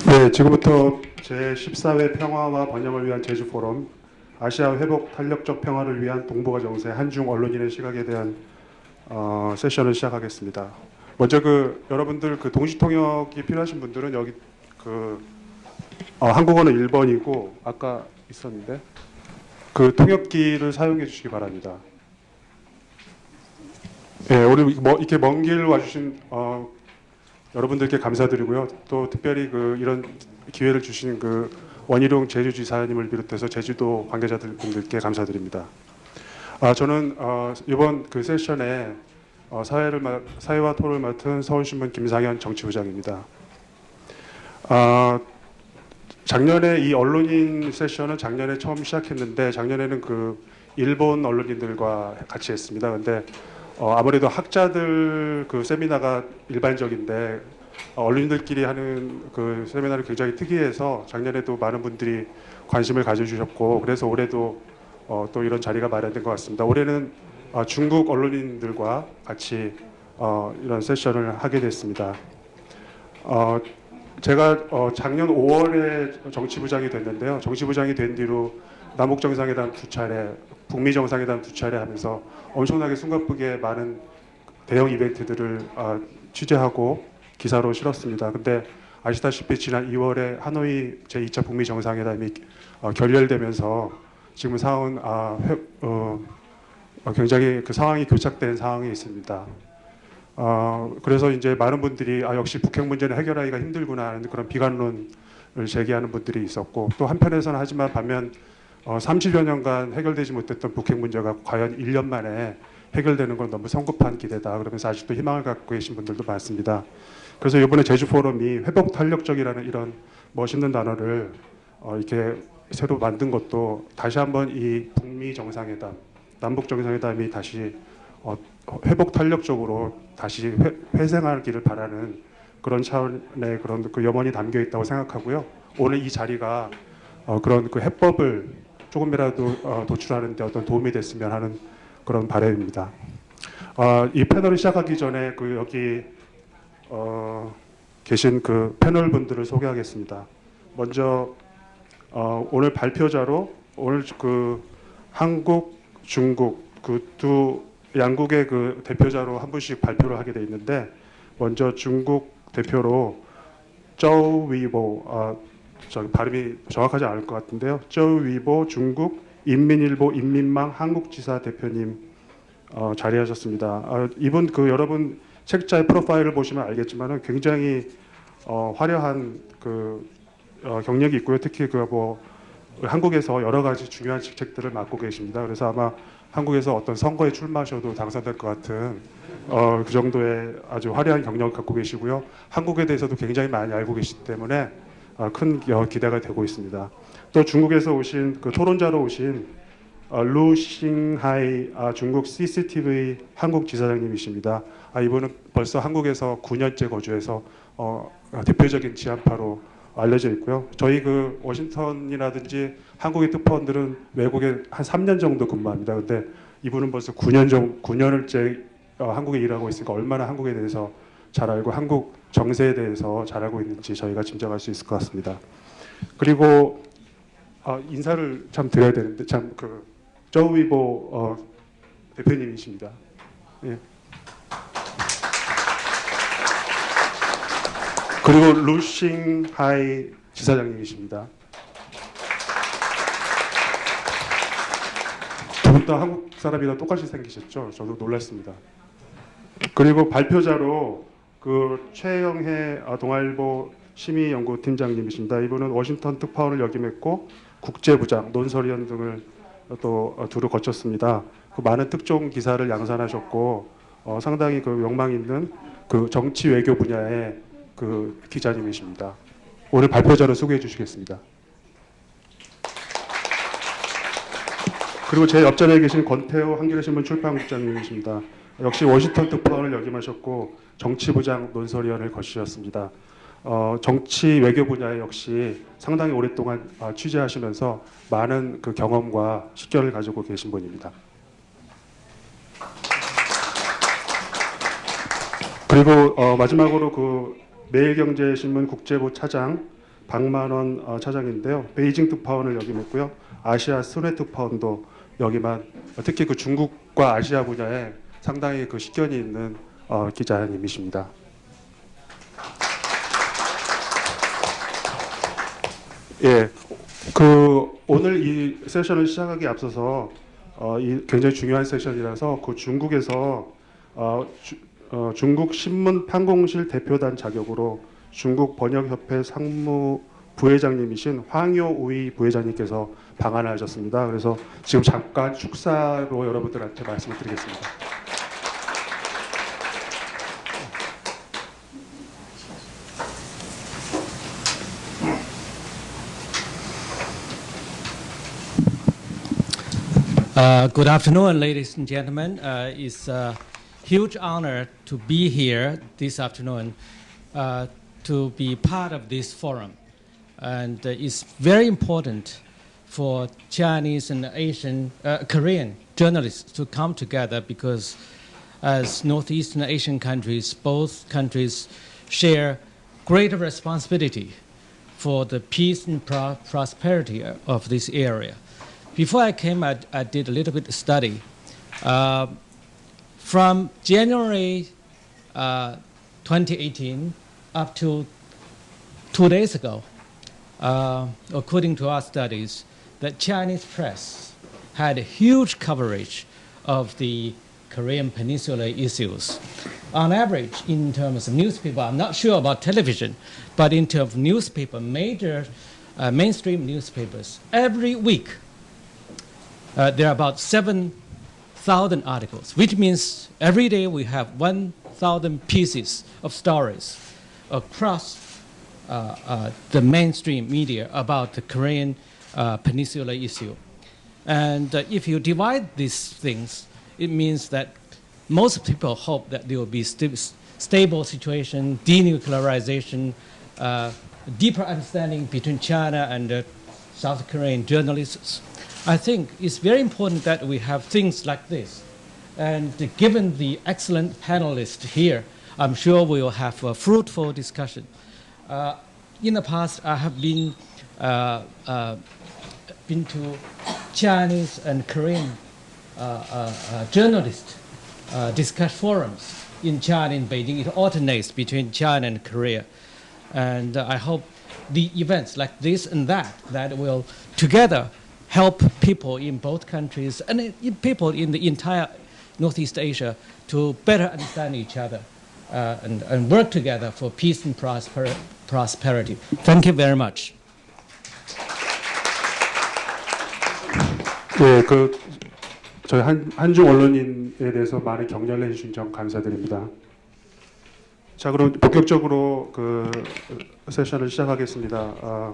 네, 지금부터 제14회 평화와 번영을 위한 제주 포럼, 아시아 회복 탄력적 평화를 위한 동북아 정세 한중 언론인의 시각에 대한 세션을 시작하겠습니다. 먼저 여러분들 동시 통역이 필요하신 분들은 여기 한국어는 1번이고 아까 있었는데 통역기를 사용해 주시기 바랍니다. 네, 오늘 이렇게 먼 길 와주신 여러분들께 감사드리고요. 또 특별히 이런 기회를 주신 원희룡 제주지사님을 비롯해서 제주도 관계자들 분들께 감사드립니다. 저는 이번 세션에 사회와 토론을 맡은 서울신문 김상현 정치부장입니다. 작년에 이 언론인 세션은 작년에 처음 시작했는데 작년에는 일본 언론인들과 같이 했습니다. 근데 아무래도 학자들 세미나가 일반적인데 언론인들끼리 하는 세미나는 굉장히 특이해서 작년에도 많은 분들이 관심을 가져주셨고 그래서 올해도 또 이런 자리가 마련된 것 같습니다. 올해는 중국 언론인들과 같이 이런 세션을 하게 됐습니다. 제가 작년 5월에 정치부장이 됐는데요. 정치부장이 된 뒤로 남북정상회담 2차례, 북미정상회담 2차례 하면서 엄청나게 숨가쁘게 많은 대형 이벤트들을 취재하고 기사로 실었습니다. 근데 아시다시피 지난 2월에 하노이 제2차 북미정상회담이 결렬되면서 지금 상황은 굉장히 상황이 교착된 상황에 있습니다. 그래서 이제 많은 분들이 역시 북핵 문제는 해결하기가 힘들구나 하는 그런 비관론을 제기하는 분들이 있었고 또 한편에서는 하지만 반면 30여 년간 해결되지 못했던 북핵 문제가 과연 1년 만에 해결되는 건 너무 성급한 기대다 그러면서 아직도 희망을 갖고 계신 분들도 많습니다. 그래서 이번에 제주 포럼이 회복 탄력적이라는 이런 멋있는 단어를 이렇게 새로 만든 것도 다시 한번 이 북미 정상회담, 남북 정상회담이 다시 회복 탄력적으로 다시 회생하기를 바라는 그런 차원의 그런 염원이 담겨 있다고 생각하고요. 오늘 이 자리가 그런 해법을 조금이라도 도출하는 데 어떤 도움이 됐으면 하는 그런 바람입니다. 이 패널을 시작하기 전에 여기 계신 패널 분들을 소개하겠습니다. 먼저 오늘 발표자로 오늘 한국, 중국 두 양국의 대표자로 한 분씩 발표를 하게 돼 있는데 먼저 중국 대표로 저우 위보 발음이 정확하지 않을 것 같은데요. 저우 위보 중국 인민일보 인민망 한국지사 대표님 자리하셨습니다. 이분 여러분 책자의 프로파일을 보시면 알겠지만은 굉장히 화려한 경력이 있고요. 특히 한국에서 여러 가지 중요한 직책들을 맡고 계십니다. 그래서 아마 한국에서 어떤 선거에 출마하셔도 당선될 것 같은 그 정도의 아주 화려한 경력을 갖고 계시고요. 한국에 대해서도 굉장히 많이 알고 계시기 때문에 큰 기대가 되고 있습니다. 또 중국에서 오신 토론자로 오신 루싱하이 중국 CCTV 한국 지사장님이십니다. 이분은 벌써 한국에서 9년째 거주해서 대표적인 지한파로 알려져 있고요. 저희 워싱턴이라든지 한국의 특파원들은 외국에 한 3년 정도 근무합니다. 근데 이분은 벌써 9년을째 한국에 일하고 있으니까 얼마나 한국에 대해서 잘 알고 한국 정세에 대해서 잘 알고 있는지 저희가 짐작할 수 있을 것 같습니다. 그리고 인사를 참 드려야 되는데 저우 위보 대표님이십니다. 예. 그리고 루싱하이 지사장님이십니다. 두 분 다 한국 사람이랑 똑같이 생기셨죠? 저도 놀랐습니다. 그리고 발표자로 최영혜 동아일보 심의연구팀장님이십니다. 이분은 워싱턴 특파원을 역임했고 국제부장, 논설위원 등을 또 두루 거쳤습니다. 많은 특종 기사를 양산하셨고 상당히 명망 있는 정치 외교 분야의 기자님이십니다. 오늘 발표자로 소개해 주시겠습니다. 그리고 제 옆자리에 계신 권태호 한겨레신문 출판국장님이십니다. 역시 워싱턴 특파원을 역임하셨고 정치부장 논설위원을 거치셨습니다. 정치 외교 분야에 역시 상당히 오랫동안 취재하시면서 많은 경험과 식견을 가지고 계신 분입니다. 그리고 마지막으로 매일경제신문 국제부 차장 박만원 차장인데요. 베이징 특파원을 역임했고요. 아시아 순회 특파원도 역임한 특히 그 중국과 아시아 분야에 상당히 그 식견이 있는 기자님이십니다. 예, 그 오늘 이 세션을 시작하기 앞서서 이 굉장히 중요한 세션이라서 그 중국에서 중국 신문 판공실 대표단 자격으로 중국 번역협회 상무 부회장님이신 황요 우이 부회장님께서 방한을 하셨습니다. 그래서 지금 잠깐 축사로 여러분들한테 말씀을 드리겠습니다. Good afternoon, ladies and gentlemen. It's a huge honor to be here this afternoon to be part of this forum. And it's very important for Chinese and Asian, Korean journalists to come together because as Northeastern Asian countries, both countries share greater responsibility for the peace and prosperity of this area. Before I came, I did a little bit of study. From January 2018 up to 2 days ago, according to our studies, the Chinese press had a huge coverage of the Korean Peninsula issues. On average, in terms of newspaper, I'm not sure about television, but in terms of newspaper, major mainstream newspapers, every week, there are about 7,000 articles, which means every day we have 1,000 pieces of stories across the mainstream media about the Korean Peninsula issue. And if you divide these things, it means that most people hope that there will be stable situation, denuclearization, deeper understanding between China and South Korean journalists. I think it's very important that we have things like this. And given the excellent panelists here, I'm sure we will have a fruitful discussion. In the past, I have been to Chinese and Korean journalist discuss forums in China and Beijing. It alternates between China and Korea. And I hope the events like this and that will together help people in both countries and people in the entire Northeast Asia to better understand each other and work together for peace and prosperity. Thank you very much. 네, 저희 한중 언론인에 대해서 많은 격려를 해주신 점 감사드립니다. 자, 그럼 본격적으로 그 세션을 시작하겠습니다.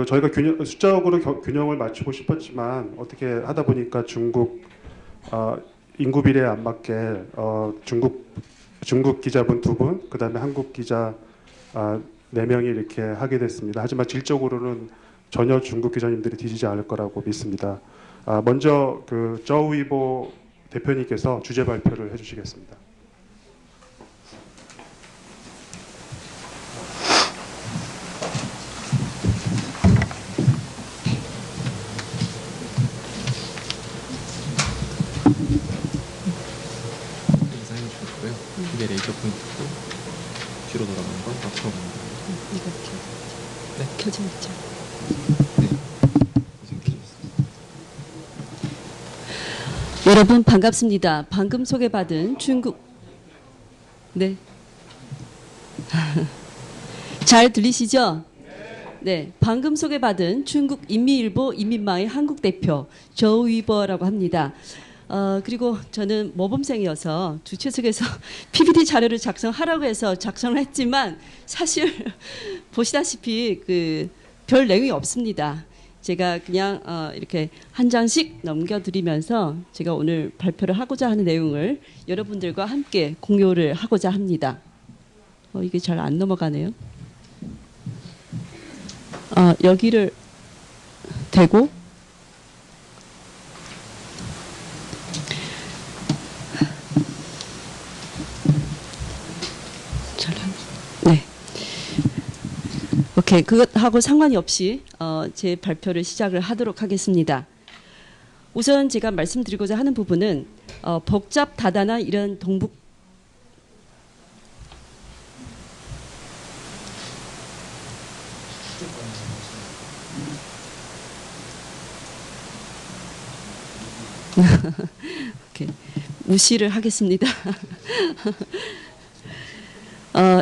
저희가 숫자적으로 균형을 맞추고 싶었지만 어떻게 하다 보니까 중국 인구 비례에 안 맞게 중국 기자분 2분, 그다음에 한국 기자 4명이 이렇게 하게 됐습니다. 하지만 질적으로는 전혀 중국 기자님들이 뒤지지 않을 거라고 믿습니다. 먼저 저우이보 대표님께서 주제 발표를 해주시겠습니다. 인사해 주셨고요. 이게 레이저 포인트고 뒤로 돌아가는 건 앞으로 가는 거. 이거 네? 켜져 있죠. 네. 이제 켜졌습니다. 여러분 반갑습니다. 방금 소개받은 중국 네. 잘 들리시죠? 네, 방금 소개받은 중국 인민일보 인민망의 한국 대표 저우이버라고 합니다. 그리고 저는 모범생이어서 주최측에서 PPT 자료를 작성하라고 해서 작성을 했지만 사실 보시다시피 별 내용이 없습니다. 제가 그냥 이렇게 한 장씩 넘겨드리면서 제가 오늘 발표를 하고자 하는 내용을 여러분들과 함께 공유를 하고자 합니다. 이게 잘 안 넘어가네요. 여기를 대고 네. 오케이, 그것하고 상관이 없이 제 발표를 시작을 하도록 하겠습니다. 우선 제가 말씀드리고자 하는 부분은 복잡 다단한 이런 동북 오케이, 무시를 하겠습니다.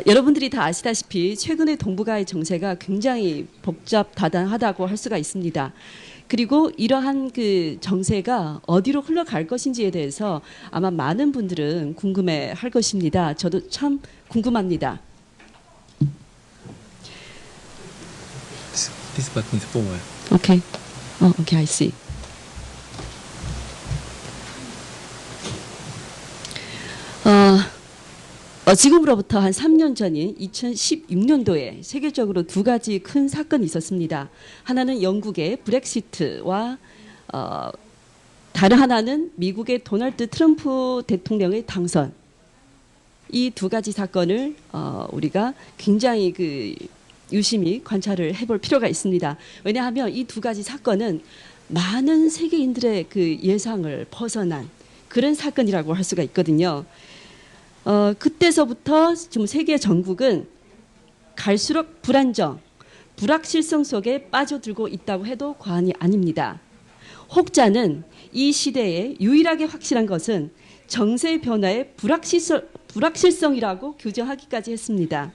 여러분들이 다 아시다시피 최근의 동북아의 정세가 굉장히 복잡 다단하다고 할 수가 있습니다. 그리고 이러한 그 정세가 어디로 흘러갈 것인지에 대해서 아마 많은 분들은 궁금해할 것입니다. 저도 참 궁금합니다. This button is forward. 오케이, 오케이, I see. 지금으로부터 한 3년 전인 2016년도에 세계적으로 두 가지 큰 사건이 있었습니다. 하나는 영국의 브렉시트와 다른 하나는 미국의 도널드 트럼프 대통령의 당선. 이 두 가지 사건을 우리가 굉장히 유심히 관찰을 해볼 필요가 있습니다. 왜냐하면 이 두 가지 사건은 많은 세계인들의 그 예상을 벗어난 그런 사건이라고 할 수가 있거든요. 그때서부터 지금 세계 전국은 갈수록 불안정, 불확실성 속에 빠져들고 있다고 해도 과언이 아닙니다. 혹자는 이 시대에 유일하게 확실한 것은 정세 변화의 불확실성이라고 규정하기까지 했습니다.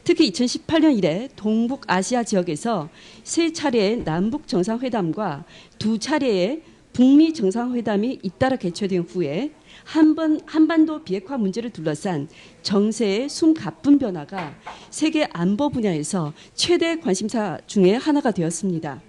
특히 2018년 이래 동북아시아 지역에서 3차례의 남북 정상회담과 2차례의 북미 정상회담이 잇따라 개최된 후에 한반도 비핵화 문제를 둘러싼 정세의 숨가쁜 변화가 세계 안보 분야에서 최대 관심사 중에 하나가 되었습니다.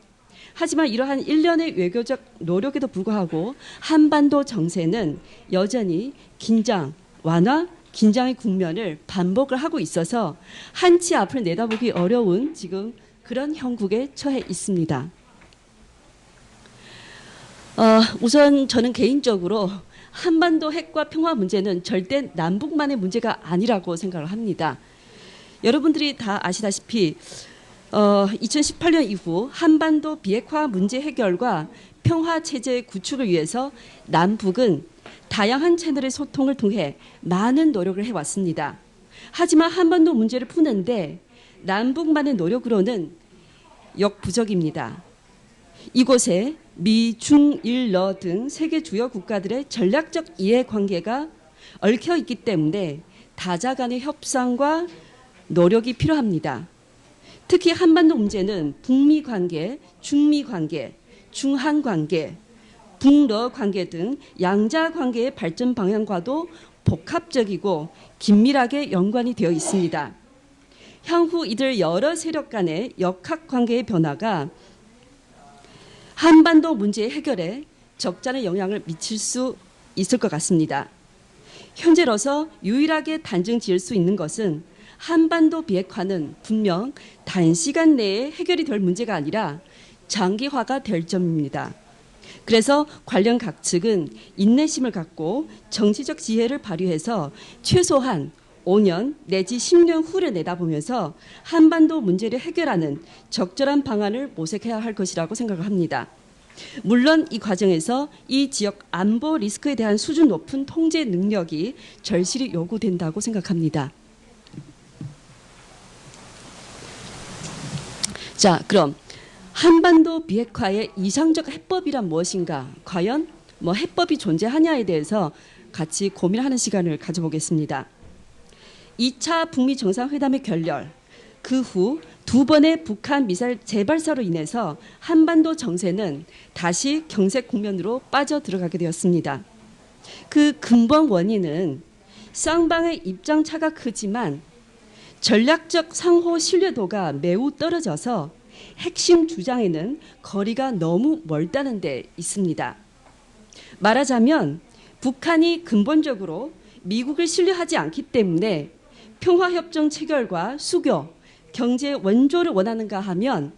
하지만 이러한 일련의 외교적 노력에도 불구하고 한반도 정세는 여전히 긴장, 완화, 긴장의 국면을 반복을 하고 있어서 한치 앞을 내다보기 어려운 지금 그런 형국에 처해 있습니다. 우선 저는 개인적으로 한반도 핵과 평화 문제는 절대 남북만의 문제가 아니라고 생각을 합니다. 여러분들이 다 아시다시피 2018년 이후 한반도 비핵화 문제 해결과 평화 체제 구축을 위해서 남북은 다양한 채널의 소통을 통해 많은 노력을 해왔습니다. 하지만 한반도 문제를 푸는데 남북만의 노력으로는 역부족입니다. 이곳에 미, 중, 일, 러 등 세계 주요 국가들의 전략적 이해관계가 얽혀 있기 때문에 다자 간의 협상과 노력이 필요합니다. 특히 한반도 문제는 북미 관계, 중미 관계, 중한 관계, 북러 관계 등 양자 관계의 발전 방향과도 복합적이고 긴밀하게 연관이 되어 있습니다. 향후 이들 여러 세력 간의 역학 관계의 변화가 한반도 문제 해결에 적잖은 영향을 미칠 수 있을 것 같습니다. 현재로서 유일하게 단정 지을 수 있는 것은 한반도 비핵화는 분명 단시간 내에 해결이 될 문제가 아니라 장기화가 될 점입니다. 그래서 관련 각 측은 인내심을 갖고 정치적 지혜를 발휘해서 최소한 5년 내지 10년 후를 내다보면서 한반도 문제를 해결하는 적절한 방안을 모색해야 할 것이라고 생각을 합니다. 물론 이 과정에서 이 지역 안보 리스크에 대한 수준 높은 통제 능력이 절실히 요구된다고 생각합니다. 자, 그럼 한반도 비핵화의 이상적 해법이란 무엇인가? 과연 해법이 존재하냐에 대해서 같이 고민하는 시간을 가져보겠습니다. 2차 북미 정상회담의 결렬, 그 후 2번의 북한 미사일 재발사로 인해서 한반도 정세는 다시 경색 국면으로 빠져들어가게 되었습니다. 그 근본 원인은 쌍방의 입장 차가 크지만 전략적 상호 신뢰도가 매우 떨어져서 핵심 주장에는 거리가 너무 멀다는 데 있습니다. 말하자면 북한이 근본적으로 미국을 신뢰하지 않기 때문에 평화협정 체결과 수교, 경제 원조를 원하는가 하면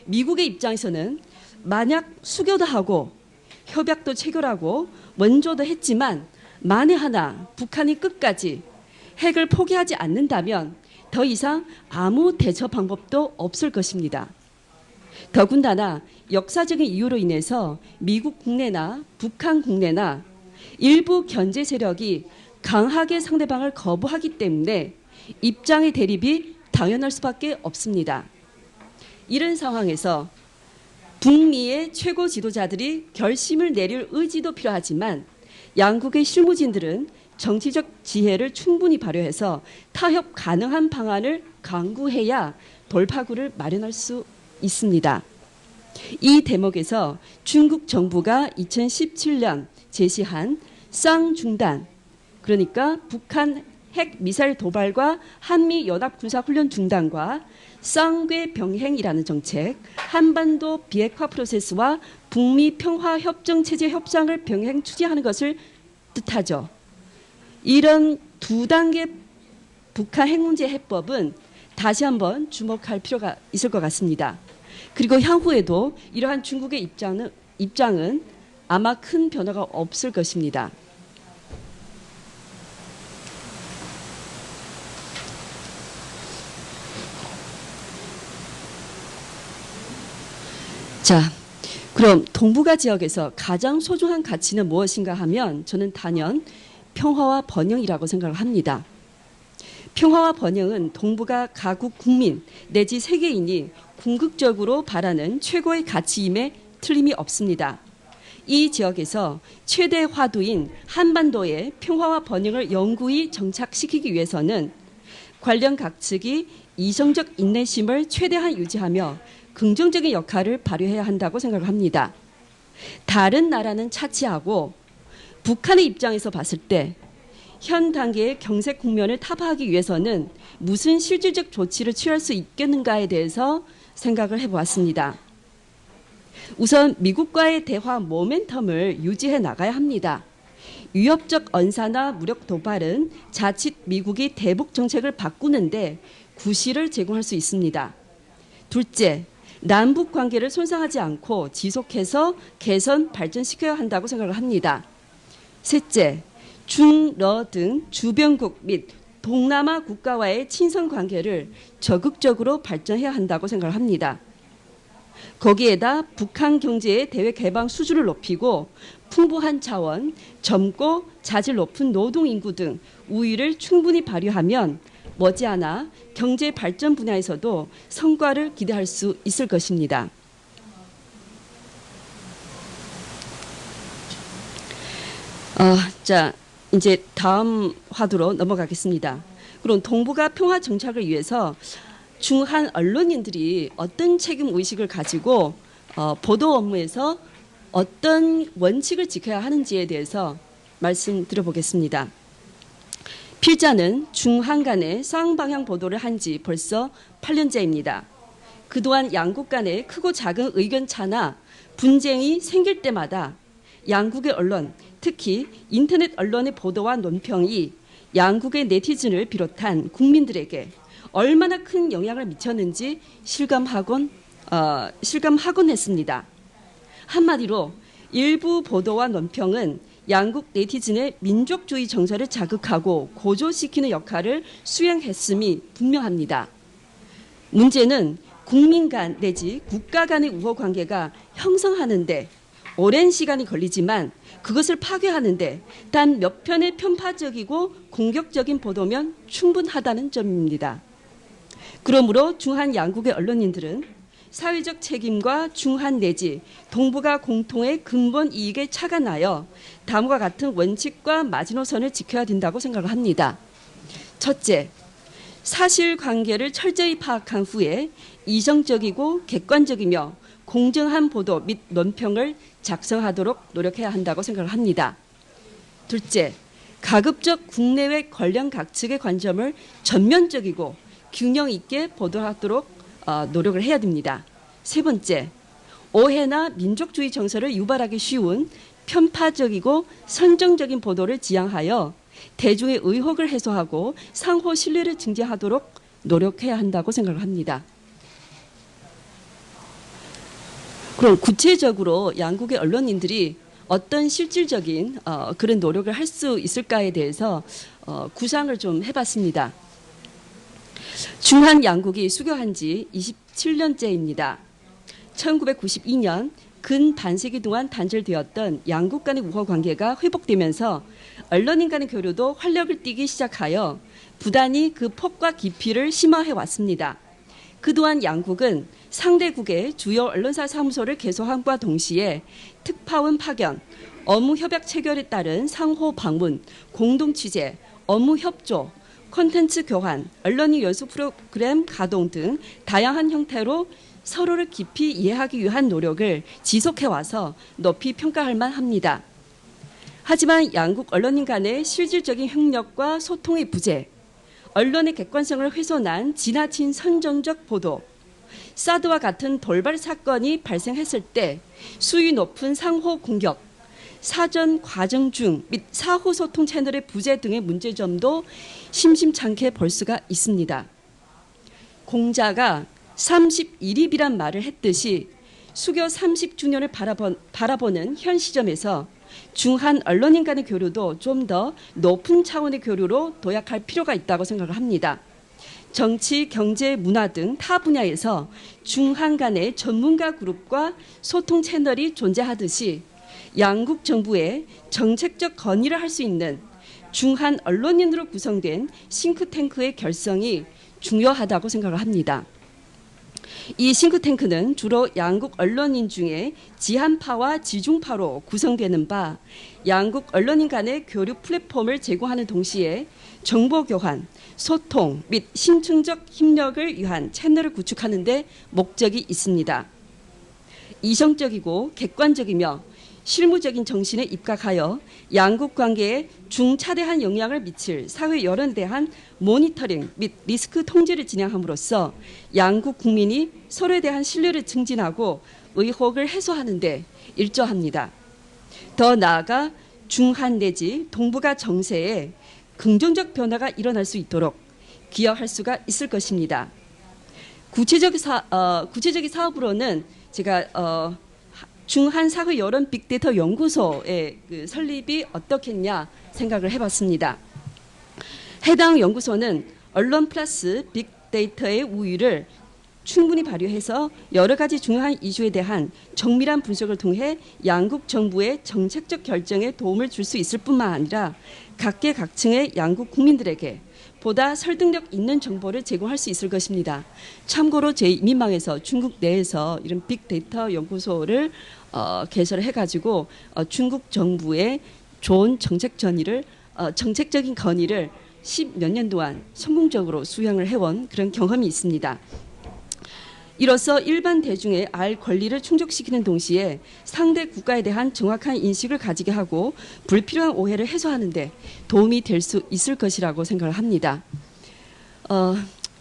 미국의 입장에서는 만약 수교도 하고 협약도 체결하고 원조도 했지만 만에 하나 북한이 끝까지 핵을 포기하지 않는다면 더 이상 아무 대처 방법도 없을 것입니다. 더군다나 역사적인 이유로 인해서 미국 국내나 북한 국내나 일부 견제 세력이 강하게 상대방을 거부하기 때문에 입장의 대립이 당연할 수밖에 없습니다. 이런 상황에서 북미의 최고 지도자들이 결심을 내릴 의지도 필요하지만 양국의 실무진들은 정치적 지혜를 충분히 발휘해서 타협 가능한 방안을 강구해야 돌파구를 마련할 수 있습니다. 이 대목에서 중국 정부가 2017년 제시한 쌍중단, 그러니까 북한 핵 미사일 도발과 한미 연합 군사 훈련 중단과 쌍궤 병행이라는 정책, 한반도 비핵화 프로세스와 북미 평화 협정 체제 협상을 병행 추진하는 것을 뜻하죠. 이런 두 단계 북한 핵 문제 해법은 다시 한번 주목할 필요가 있을 것 같습니다. 그리고 향후에도 이러한 중국의 입장은 아마 큰 변화가 없을 것입니다. 자, 그럼 동북아 지역에서 가장 소중한 가치는 무엇인가 하면 저는 단연 평화와 번영이라고 생각을 합니다. 평화와 번영은 동북아 가국 국민 내지 세계인이 궁극적으로 바라는 최고의 가치임에 틀림이 없습니다. 이 지역에서 최대 화두인 한반도의 평화와 번영을 영구히 정착시키기 위해서는 관련 각 측이 이성적 인내심을 최대한 유지하며 긍정적인 역할을 발휘해야 한다고 생각을 합니다. 다른 나라는 차치하고 북한의 입장에서 봤을 때 현 단계의 경색 국면을 타파하기 위해서는 무슨 실질적 조치를 취할 수 있겠는가에 대해서 생각을 해보았습니다. 우선 미국과의 대화 모멘텀을 유지해 나가야 합니다. 위협적 언사나 무력 도발은 자칫 미국이 대북 정책을 바꾸는데 구실을 제공할 수 있습니다. 둘째, 남북 관계를 손상하지 않고 지속해서 개선, 발전시켜야 한다고 생각을 합니다. 셋째, 중러 등 주변국 및 동남아 국가와의 친선 관계를 적극적으로 발전해야 한다고 생각을 합니다. 거기에다 북한 경제의 대외 개방 수준을 높이고 풍부한 자원, 젊고 자질 높은 노동 인구 등 우위를 충분히 발휘하면 머지않아 경제 발전 분야에서도 성과를 기대할 수 있을 것입니다. 자, 이제 다음 화두로 넘어가겠습니다. 그럼 동북아 평화 정착을 위해서 중한 언론인들이 어떤 책임 의식을 가지고 보도 업무에서 어떤 원칙을 지켜야 하는지에 대해서 말씀드려보겠습니다. 필자는 중한 간의 쌍방향 보도를 한 지 벌써 8년째입니다. 그동안 양국 간의 크고 작은 의견 차나 분쟁이 생길 때마다 양국의 언론, 특히 인터넷 언론의 보도와 논평이 양국의 네티즌을 비롯한 국민들에게 얼마나 큰 영향을 미쳤는지 실감하곤 했습니다. 한마디로 일부 보도와 논평은 양국 네티즌의 민족주의 정서를 자극하고 고조시키는 역할을 수행했음이 분명합니다. 문제는 국민 간 내지 국가 간의 우호 관계가 형성하는데 오랜 시간이 걸리지만 그것을 파괴하는데 단 몇 편의 편파적이고 공격적인 보도면 충분하다는 점입니다. 그러므로 중한 양국의 언론인들은 사회적 책임과 중한 내지 동북아 공통의 근본 이익에 착안하여 다음과 같은 원칙과 마지노선을 지켜야 된다고 생각을 합니다. 첫째, 사실관계를 철저히 파악한 후에 이성적이고 객관적이며 공정한 보도 및 논평을 작성하도록 노력해야 한다고 생각을 합니다. 둘째, 가급적 국내외 관련 각측의 관점을 전면적이고 균형 있게 보도하도록 노력을 해야 됩니다. 세 번째, 오해나 민족주의 정서를 유발하기 쉬운 편파적이고 선정적인 보도를 지양하여 대중의 의혹을 해소하고 상호 신뢰를 증진하도록 노력해야 한다고 생각을 합니다. 그럼 구체적으로 양국의 언론인들이 어떤 실질적인 그런 노력을 할 수 있을까에 대해서 구상을 좀 해봤습니다. 중한 양국이 수교한 지 27년째입니다. 1992년 근 반세기 동안 단절되었던 양국 간의 우호 관계가 회복되면서 언론인 간의 교류도 활력을 띠기 시작하여 부단히 그 폭과 깊이를 심화해 왔습니다. 그동안 양국은 상대국의 주요 언론사 사무소를 개소함과 동시에 특파원 파견, 업무 협약 체결에 따른 상호 방문, 공동 취재, 업무 협조, 콘텐츠 교환, 언론인 연수 프로그램 가동 등 다양한 형태로 서로를 깊이 이해하기 위한 노력을 지속해와서 높이 평가할 만합니다. 하지만 양국 언론인 간의 실질적인 협력과 소통의 부재, 언론의 객관성을 훼손한 지나친 선정적 보도, 사드와 같은 돌발 사건이 발생했을 때 수위 높은 상호 공격, 사전 과정 중 및 사후 소통 채널의 부재 등의 문제점도 심심찮게 볼 수가 있습니다. 공자가 31입이란 말을 했듯이 수교 30주년을 바라보는 현 시점에서 중한 언론인 간의 교류도 좀 더 높은 차원의 교류로 도약할 필요가 있다고 생각을 합니다. 정치, 경제, 문화 등 타 분야에서 중한 간의 전문가 그룹과 소통 채널이 존재하듯이 양국 정부의 정책적 건의를 할 수 있는 중한 언론인으로 구성된 싱크탱크의 결성이 중요하다고 생각을 합니다. 이 싱크탱크는 주로 양국 언론인 중에 지한파와 지중파로 구성되는 바 양국 언론인 간의 교류 플랫폼을 제공하는 동시에 정보 교환, 소통 및 심층적 협력을 위한 채널을 구축하는 데 목적이 있습니다. 이성적이고 객관적이며 실무적인 정신에 입각하여 양국 관계에 중차대한 영향을 미칠 사회 여론에 대한 모니터링 및 리스크 통제를 진행함으로써 양국 국민이 서로에 대한 신뢰를 증진하고 의혹을 해소하는 데 일조합니다. 더 나아가 중한 내지 동북아 정세에 긍정적 변화가 일어날 수 있도록 기여할 수가 있을 것입니다. 구체적인 사업으로는 제가 중한 사회 여론 빅데이터 연구소의 그 설립이 어떻겠냐 생각을 해봤습니다. 해당 연구소는 언론 플러스 빅데이터의 우위를 충분히 발휘해서 여러 가지 중요한 이슈에 대한 정밀한 분석을 통해 양국 정부의 정책적 결정에 도움을 줄 수 있을 뿐만 아니라 각계각층의 양국 국민들에게 보다 설득력 있는 정보를 제공할 수 있을 것입니다. 참고로 제2민망에서 중국 내에서 이런 빅데이터 연구소를 개설해가지고 중국 정부의 좋은 정책적인 건의를 10몇 년 동안 성공적으로 수행을 해온 그런 경험이 있습니다. 이로써 일반 대중의 알 권리를 충족시키는 동시에 상대 국가에 대한 정확한 인식을 가지게 하고 불필요한 오해를 해소하는 데 도움이 될 수 있을 것이라고 생각을 합니다.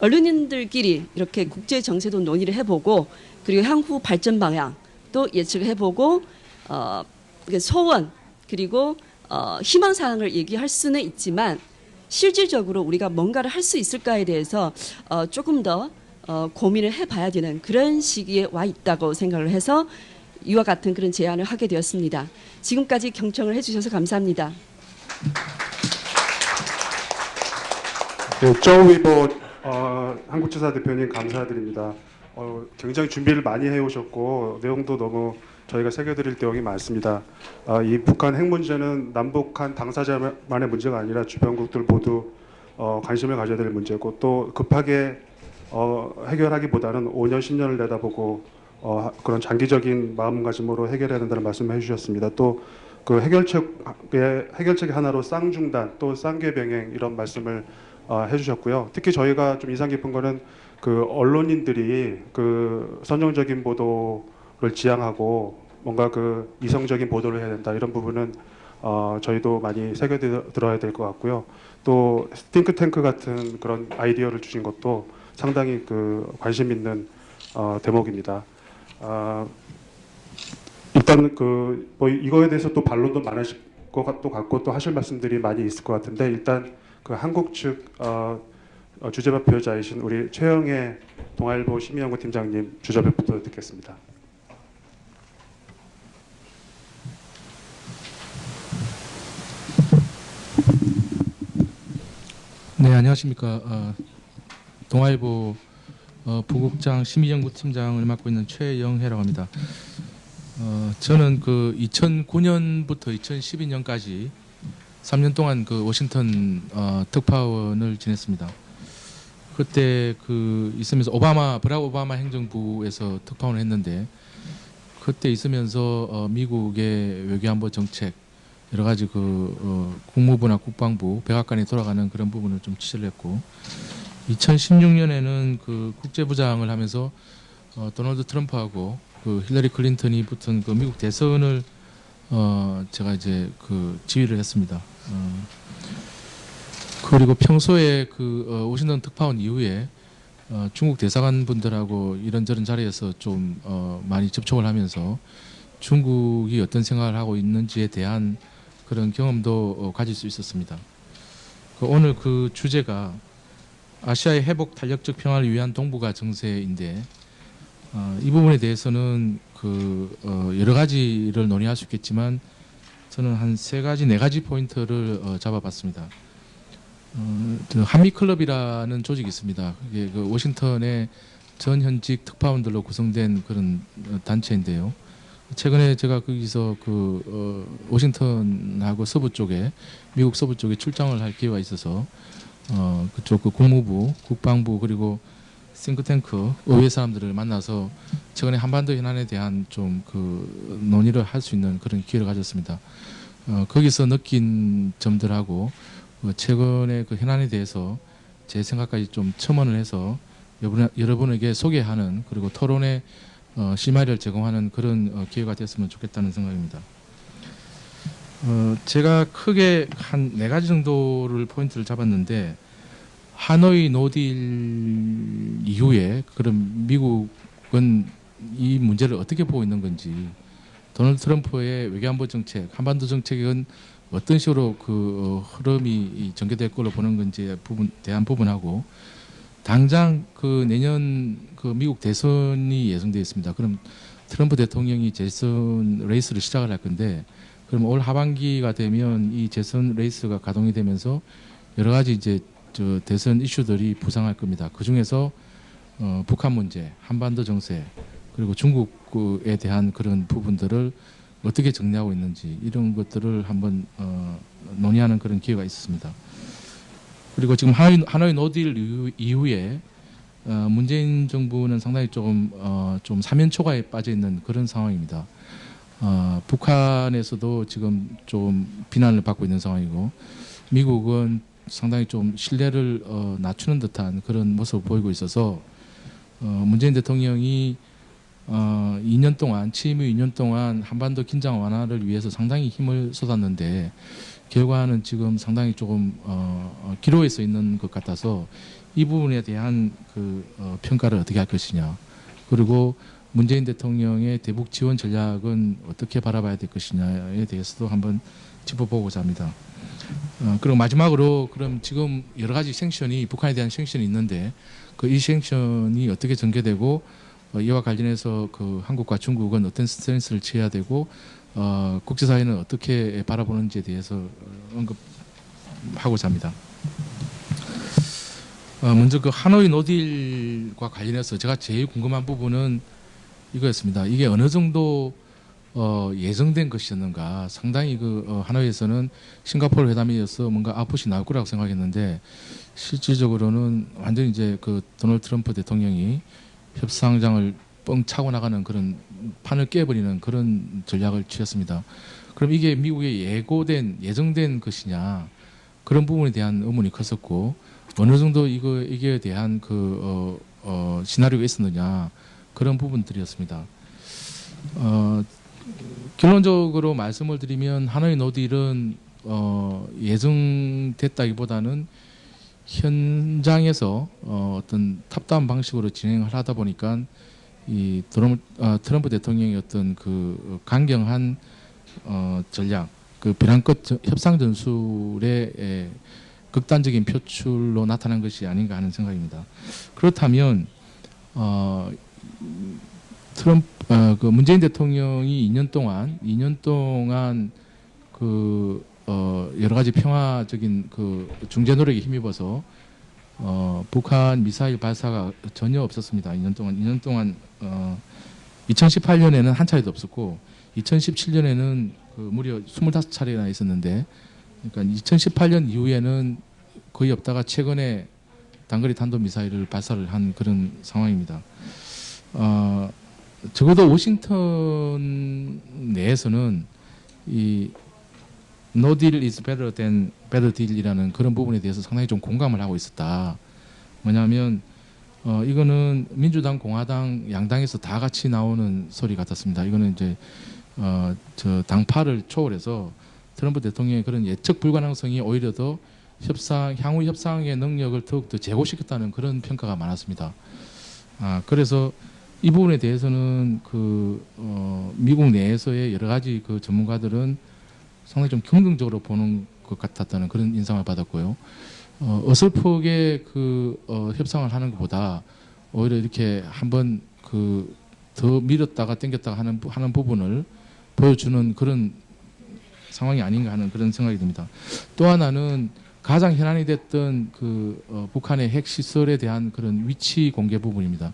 언론인들끼리 이렇게 국제 정세도 논의를 해보고 그리고 향후 발전 방향 또 예측을 해보고 소원 그리고 희망사항을 얘기할 수는 있지만 실질적으로 우리가 뭔가를 할 수 있을까에 대해서 조금 더 고민을 해봐야 되는 그런 시기에 와 있다고 생각을 해서 이와 같은 그런 제안을 하게 되었습니다. 지금까지 경청을 해주셔서 감사합니다. 네, 조 위보 한국지사 대표님 감사드립니다. 굉장히 준비를 많이 해오셨고 내용도 너무 저희가 새겨드릴 내용이 많습니다. 이 북한 핵 문제는 남북한 당사자만의 문제가 아니라 주변국들 모두 관심을 가져야 될 문제고 또 급하게 해결하기보다는 5년, 10년을 내다보고 그런 장기적인 마음가짐으로 해결해야 된다는 말씀을 해주셨습니다. 또 그 해결책의 하나로 쌍중단 또 쌍계병행 이런 말씀을 해주셨고요. 특히 저희가 좀 인상 깊은 거는 그 언론인들이 그 선정적인 보도를 지향하고 뭔가 그 이성적인 보도를 해야 된다 이런 부분은 저희도 많이 새겨 들어야 될 것 같고요. 또 띵크탱크 같은 그런 아이디어를 주신 것도 상당히 그 관심 있는 대목입니다. 일단 그 뭐 이거에 대해서 또 반론도 많으실 것도 같고 또 하실 말씀들이 많이 있을 것 같은데 일단 그 한국 측 주재 발표자이신 우리 최영애 동아일보 심의연구 팀장님 주접부터 듣겠습니다. 네, 안녕하십니까. 동아일보 부국장 심의연구팀장을 맡고 있는 최영혜라고 합니다. 저는 그 2009년부터 2012년까지 3년 동안 그 워싱턴 특파원을 지냈습니다. 그때 그 있으면서 버락 오바마 행정부에서 특파원을 했는데, 그때 있으면서 미국의 외교안보 정책 여러 가지 국무부나 국방부 백악관에 돌아가는 그런 부분을 좀 취재를 했고, 2016년에는 그 국제부장을 하면서 도널드 트럼프하고 그 힐러리 클린턴이 붙은 그 미국 대선을 제가 이제 그 지휘를 했습니다. 그리고 평소에 그 워싱턴 특파원 이후에 중국 대사관 분들하고 이런저런 자리에서 좀 많이 접촉을 하면서 중국이 어떤 생각을 하고 있는지에 대한 그런 경험도 가질 수 있었습니다. 오늘 그 주제가 아시아의 회복 탄력적 평화를 위한 동북아 정세인데, 이 부분에 대해서는 여러 가지를 논의할 수 있겠지만 저는 한 3가지, 4가지 포인트를 잡아봤습니다. 한미클럽이라는 조직이 있습니다. 그게 그 워싱턴의 전 현직 특파원들로 구성된 그런 단체인데요. 최근에 제가 거기서 워싱턴하고 서부 쪽에, 미국 서부 쪽에 출장을 할 기회가 있어서 그쪽 그 국무부, 국방부, 그리고 싱크탱크 의회 사람들을 만나서 최근에 한반도 현안에 대한 좀 논의를 할 수 있는 그런 기회를 가졌습니다. 거기서 느낀 점들하고 최근에 그 현안에 대해서 제 생각까지 좀 첨언을 해서 여러분에게 소개하는, 그리고 토론의 실마리를 제공하는 그런 기회가 됐으면 좋겠다는 생각입니다. 제가 크게 한 4가지 정도를 포인트를 잡았는데, 하노이 노딜 이후에 그럼 미국은 이 문제를 어떻게 보고 있는 건지, 도널드 트럼프의 외교안보 정책, 한반도 정책은 어떤 식으로 그 흐름이 전개될 걸로 보는 건지에 대한 부분하고, 당장 그 내년 그 미국 대선이 예정되어 있습니다. 그럼 트럼프 대통령이 재선 레이스를 시작을 할 건데, 그럼 올 하반기가 되면 이 재선 레이스가 가동이 되면서 여러 가지 이제 대선 이슈들이 부상할 겁니다. 그 중에서 북한 문제, 한반도 정세, 그리고 중국에 대한 그런 부분들을 어떻게 정리하고 있는지, 이런 것들을 한번 논의하는 그런 기회가 있었습니다. 그리고 지금 하노이 노딜 이후에 문재인 정부는 상당히 좀 사면초가에 빠져 있는 그런 상황입니다. 북한에서도 지금 좀 비난을 받고 있는 상황이고, 미국은 상당히 좀 신뢰를 낮추는 듯한 그런 모습을 보이고 있어서 문재인 대통령이 2년 동안, 취임 후 2년 동안 한반도 긴장 완화를 위해서 상당히 힘을 쏟았는데, 결과는 지금 상당히 조금 기로에 서 있는 것 같아서 이 부분에 대한 평가를 어떻게 할 것이냐, 그리고 문재인 대통령의 대북 지원 전략은 어떻게 바라봐야 될 것이냐에 대해서도 한번 짚어보고자 합니다. 그리고 마지막으로, 그럼 지금 여러 가지 생션이, 북한에 대한 생션이 있는데 이 생션이 어떻게 전개되고, 이와 관련해서 한국과 중국은 어떤 스탠스를 취해야 되고, 국제사회는 어떻게 바라보는지에 대해서 언급하고자 합니다. 먼저 하노이 노딜과 관련해서 제가 제일 궁금한 부분은 이거였습니다. 이게 어느 정도 예정된 것이었는가. 상당히 하노이에서는 싱가포르 회담이어서 뭔가 아웃풋이 나올 거라고 생각했는데, 실질적으로는 완전히 이제 도널드 트럼프 대통령이 협상장을 뻥 차고 나가는 그런 판을 깨버리는 그런 전략을 취했습니다. 그럼 이게 미국의 예정된 것이냐, 그런 부분에 대한 의문이 컸었고, 어느 정도 이게 대한 시나리오가 있었느냐, 그런 부분들이었습니다. 결론적으로 말씀을 드리면 하노이 노딜은 예정됐다기보다는 현장에서 어떤 탑다운 방식으로 진행을 하다 보니까 이 트럼프 대통령의 어떤 강경한 전략, 벼랑 끝 협상 전술의 극단적인 표출로 나타난 것이 아닌가 하는 생각입니다. 그렇다면 문재인 대통령이 2년 동안 여러 가지 평화적인 중재 노력에 힘입어서 북한 미사일 발사가 전혀 없었습니다. 2년 동안 2018년에는 한 차례도 없었고 2017년에는 그 무려 25차례나 있었는데, 그러니까 2018년 이후에는 거의 없다가 최근에 단거리 탄도 미사일을 발사를 한 그런 상황입니다. 적어도 워싱턴 내에서는 이 No deal is better than better deal이라는 그런 부분에 대해서 상당히 좀 공감을 하고 있었다. 뭐냐면 이거는 민주당, 공화당 양당에서 다 같이 나오는 소리 같았습니다. 이거는 이제 저 당파를 초월해서 트럼프 대통령의 그런 예측 불가능성이 오히려 더 향후 협상의 능력을 더욱더 제고시켰다는 그런 평가가 많았습니다. 그래서 이 부분에 대해서는 미국 내에서의 여러 가지 그 전문가들은 상당히 좀 긍정적으로 보는 것 같았다는 그런 인상을 받았고요. 어설프게 협상을 하는 것보다 오히려 이렇게 한번 더 밀었다가 당겼다가 하는 부분을 보여주는 그런 상황이 아닌가 하는 그런 생각이 듭니다. 또 하나는 가장 현안이 됐던 북한의 핵 시설에 대한 그런 위치 공개 부분입니다.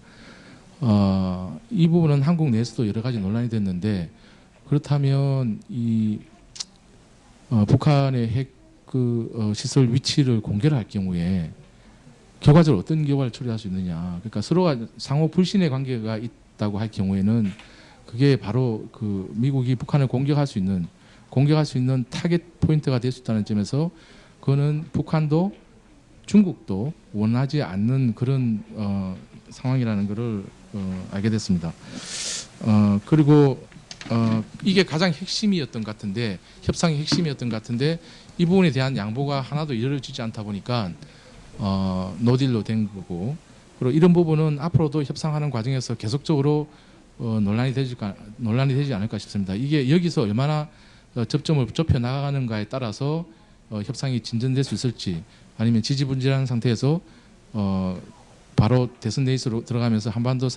이 부분은 한국 내에서도 여러 가지 논란이 됐는데, 그렇다면 북한의 핵 시설 위치를 공개를 할 경우에 결과적으로 어떤 결과를 초래할 수 있느냐. 그러니까 서로가 상호 불신의 관계가 있다고 할 경우에는 그게 바로 미국이 북한을 공격할 수 있는 타겟 포인트가 될 수 있다는 점에서, 그거는 북한도 중국도 원하지 않는 그런 상황이라는 것을 알게 됐습니다. 그리고 이게 가장 핵심이었던 것 같은데, 협상의 핵심이었던 것 같은데, 이 부분에 대한 양보가 하나도 이루어지지 않다 보니까 노딜로 된 거고, 그리고 이런 부분은 앞으로도 협상하는 과정에서 계속적으로 논란이 되지 않을까 싶습니다. 이게 여기서 얼마나 접점을 좁혀 나가는가에 따라서 협상이 진전될 수 있을지, 아니면 지지분질한 상태에서 바로 대선 레이스로 들어가면서 한반도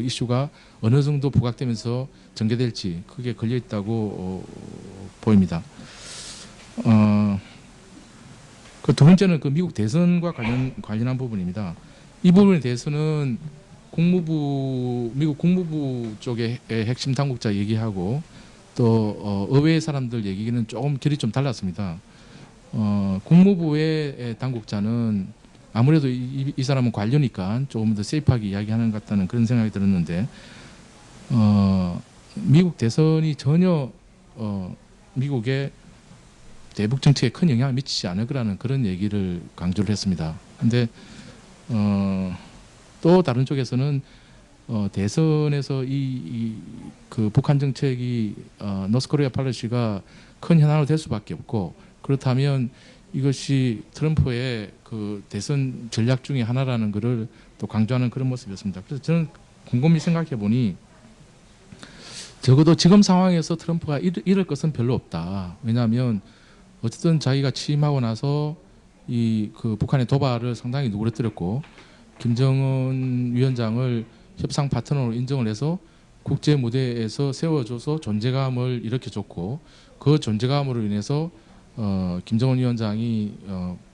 이슈가 어느 정도 부각되면서 전개될지, 그게 걸려 있다고 보입니다. 두 번째는 미국 대선과 관련한 부분입니다. 이 부분에 대해서는 미국 국무부 쪽의 핵심 당국자 얘기하고 또 의회 사람들 얘기는 조금 결이 좀 달랐습니다. 국무부의 당국자는 아무래도 이 사람은 관료니까 조금 더 세이프하게 이야기하는 것 같다는 그런 생각이 들었는데, 미국 대선이 전혀 미국의 대북 정책에 큰 영향을 미치지 않을 거라는 그런 얘기를 강조를 했습니다. 그런데 또 다른 쪽에서는 대선에서 북한 정책이 노스코리아 팔리시가 큰 현안으로 될 수밖에 없고, 그렇다면 이것이 트럼프의 대선 전략 중에 하나라는 것을 또 강조하는 그런 모습이었습니다. 그래서 저는 곰곰이 생각해 보니 적어도 지금 상황에서 트럼프가 이럴 것은 별로 없다. 왜냐하면 어쨌든 자기가 취임하고 나서 북한의 도발을 상당히 누그러뜨렸고, 김정은 위원장을 협상 파트너로 인정을 해서 국제 무대에서 세워줘서 존재감을 일으켜줬고, 그 존재감으로 인해서 김정은 위원장이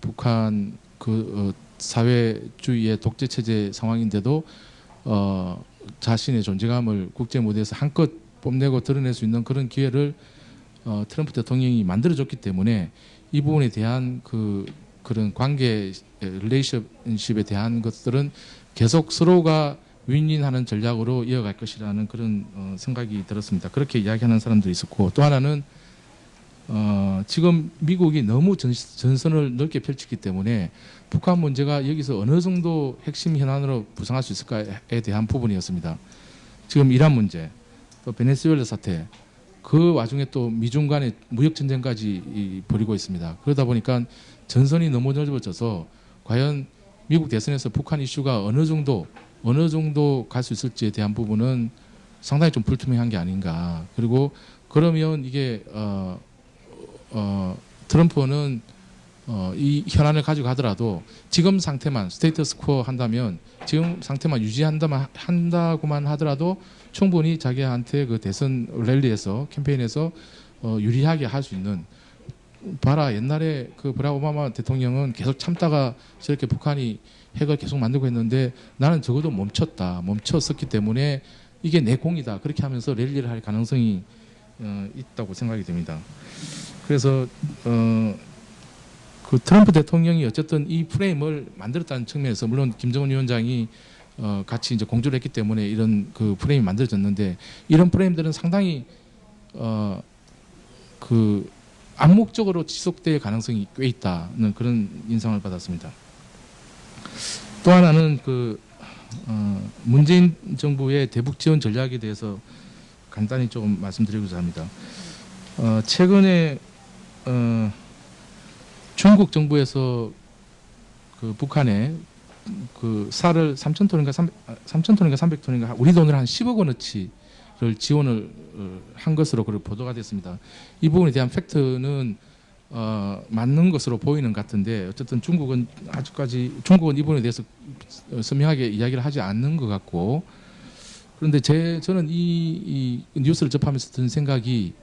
북한 사회주의의 독재 체제 상황인데도 자신의 존재감을 국제 무대에서 한껏 뽐내고 드러낼 수 있는 그런 기회를 트럼프 대통령이 만들어줬기 때문에, 이 부분에 대한 그런 관계 릴레이션십에 대한 것들은 계속 서로가 윈윈하는 전략으로 이어갈 것이라는 그런 생각이 들었습니다. 그렇게 이야기하는 사람들이 있었고, 또 하나는 지금 미국이 너무 전선을 넓게 펼쳤기 때문에 북한 문제가 여기서 어느 정도 핵심 현안으로 부상할 수 있을까에 대한 부분이었습니다. 지금 이란 문제, 또 베네수엘라 사태, 그 와중에 또 미중 간의 무역 전쟁까지 벌이고 있습니다. 그러다 보니까 전선이 너무 넓어져서 과연 미국 대선에서 북한 이슈가 어느 정도 갈 수 있을지에 대한 부분은 상당히 좀 불투명한 게 아닌가. 그리고 그러면 이게 트럼프는 이 현안을 가지고 가더라도 지금 상태만 스테이터스 퀘어 한다면, 지금 상태만 한다고만 하더라도 충분히 자기한테 대선 랠리에서 캠페인에서 유리하게 할 수 있는, 봐라 옛날에 그 버락 오바마 대통령은 계속 참다가 저렇게 북한이 핵을 계속 만들고 했는데 나는 적어도 멈췄었기 때문에 이게 내 공이다 그렇게 하면서 랠리를 할 가능성이 있다고 생각이 됩니다. 그래서 그 트럼프 대통령이 어쨌든 이 프레임을 만들었다는 측면에서 물론 김정은 위원장이 같이 이제 공조를 했기 때문에 이런 그 프레임이 만들어졌는데 이런 프레임들은 상당히 그 암묵적으로 지속될 가능성이 꽤 있다는 그런 인상을 받았습니다. 또 하나는 그 문재인 정부의 대북 지원 전략에 대해서 간단히 좀 말씀드리고자 합니다. 최근에 중국 정부에서 그 북한에 그 쌀을 3,000톤인가 300톤인가 우리 돈으로 한 10억 원어치를 지원을 한 것으로 그 보도가 됐습니다. 이 부분에 대한 팩트는 맞는 것으로 보이는 것 같은데 어쨌든 중국은 이 부분에 대해서 선명하게 이야기를 하지 않는 것 같고 그런데 저는 이 뉴스를 접하면서 든 생각이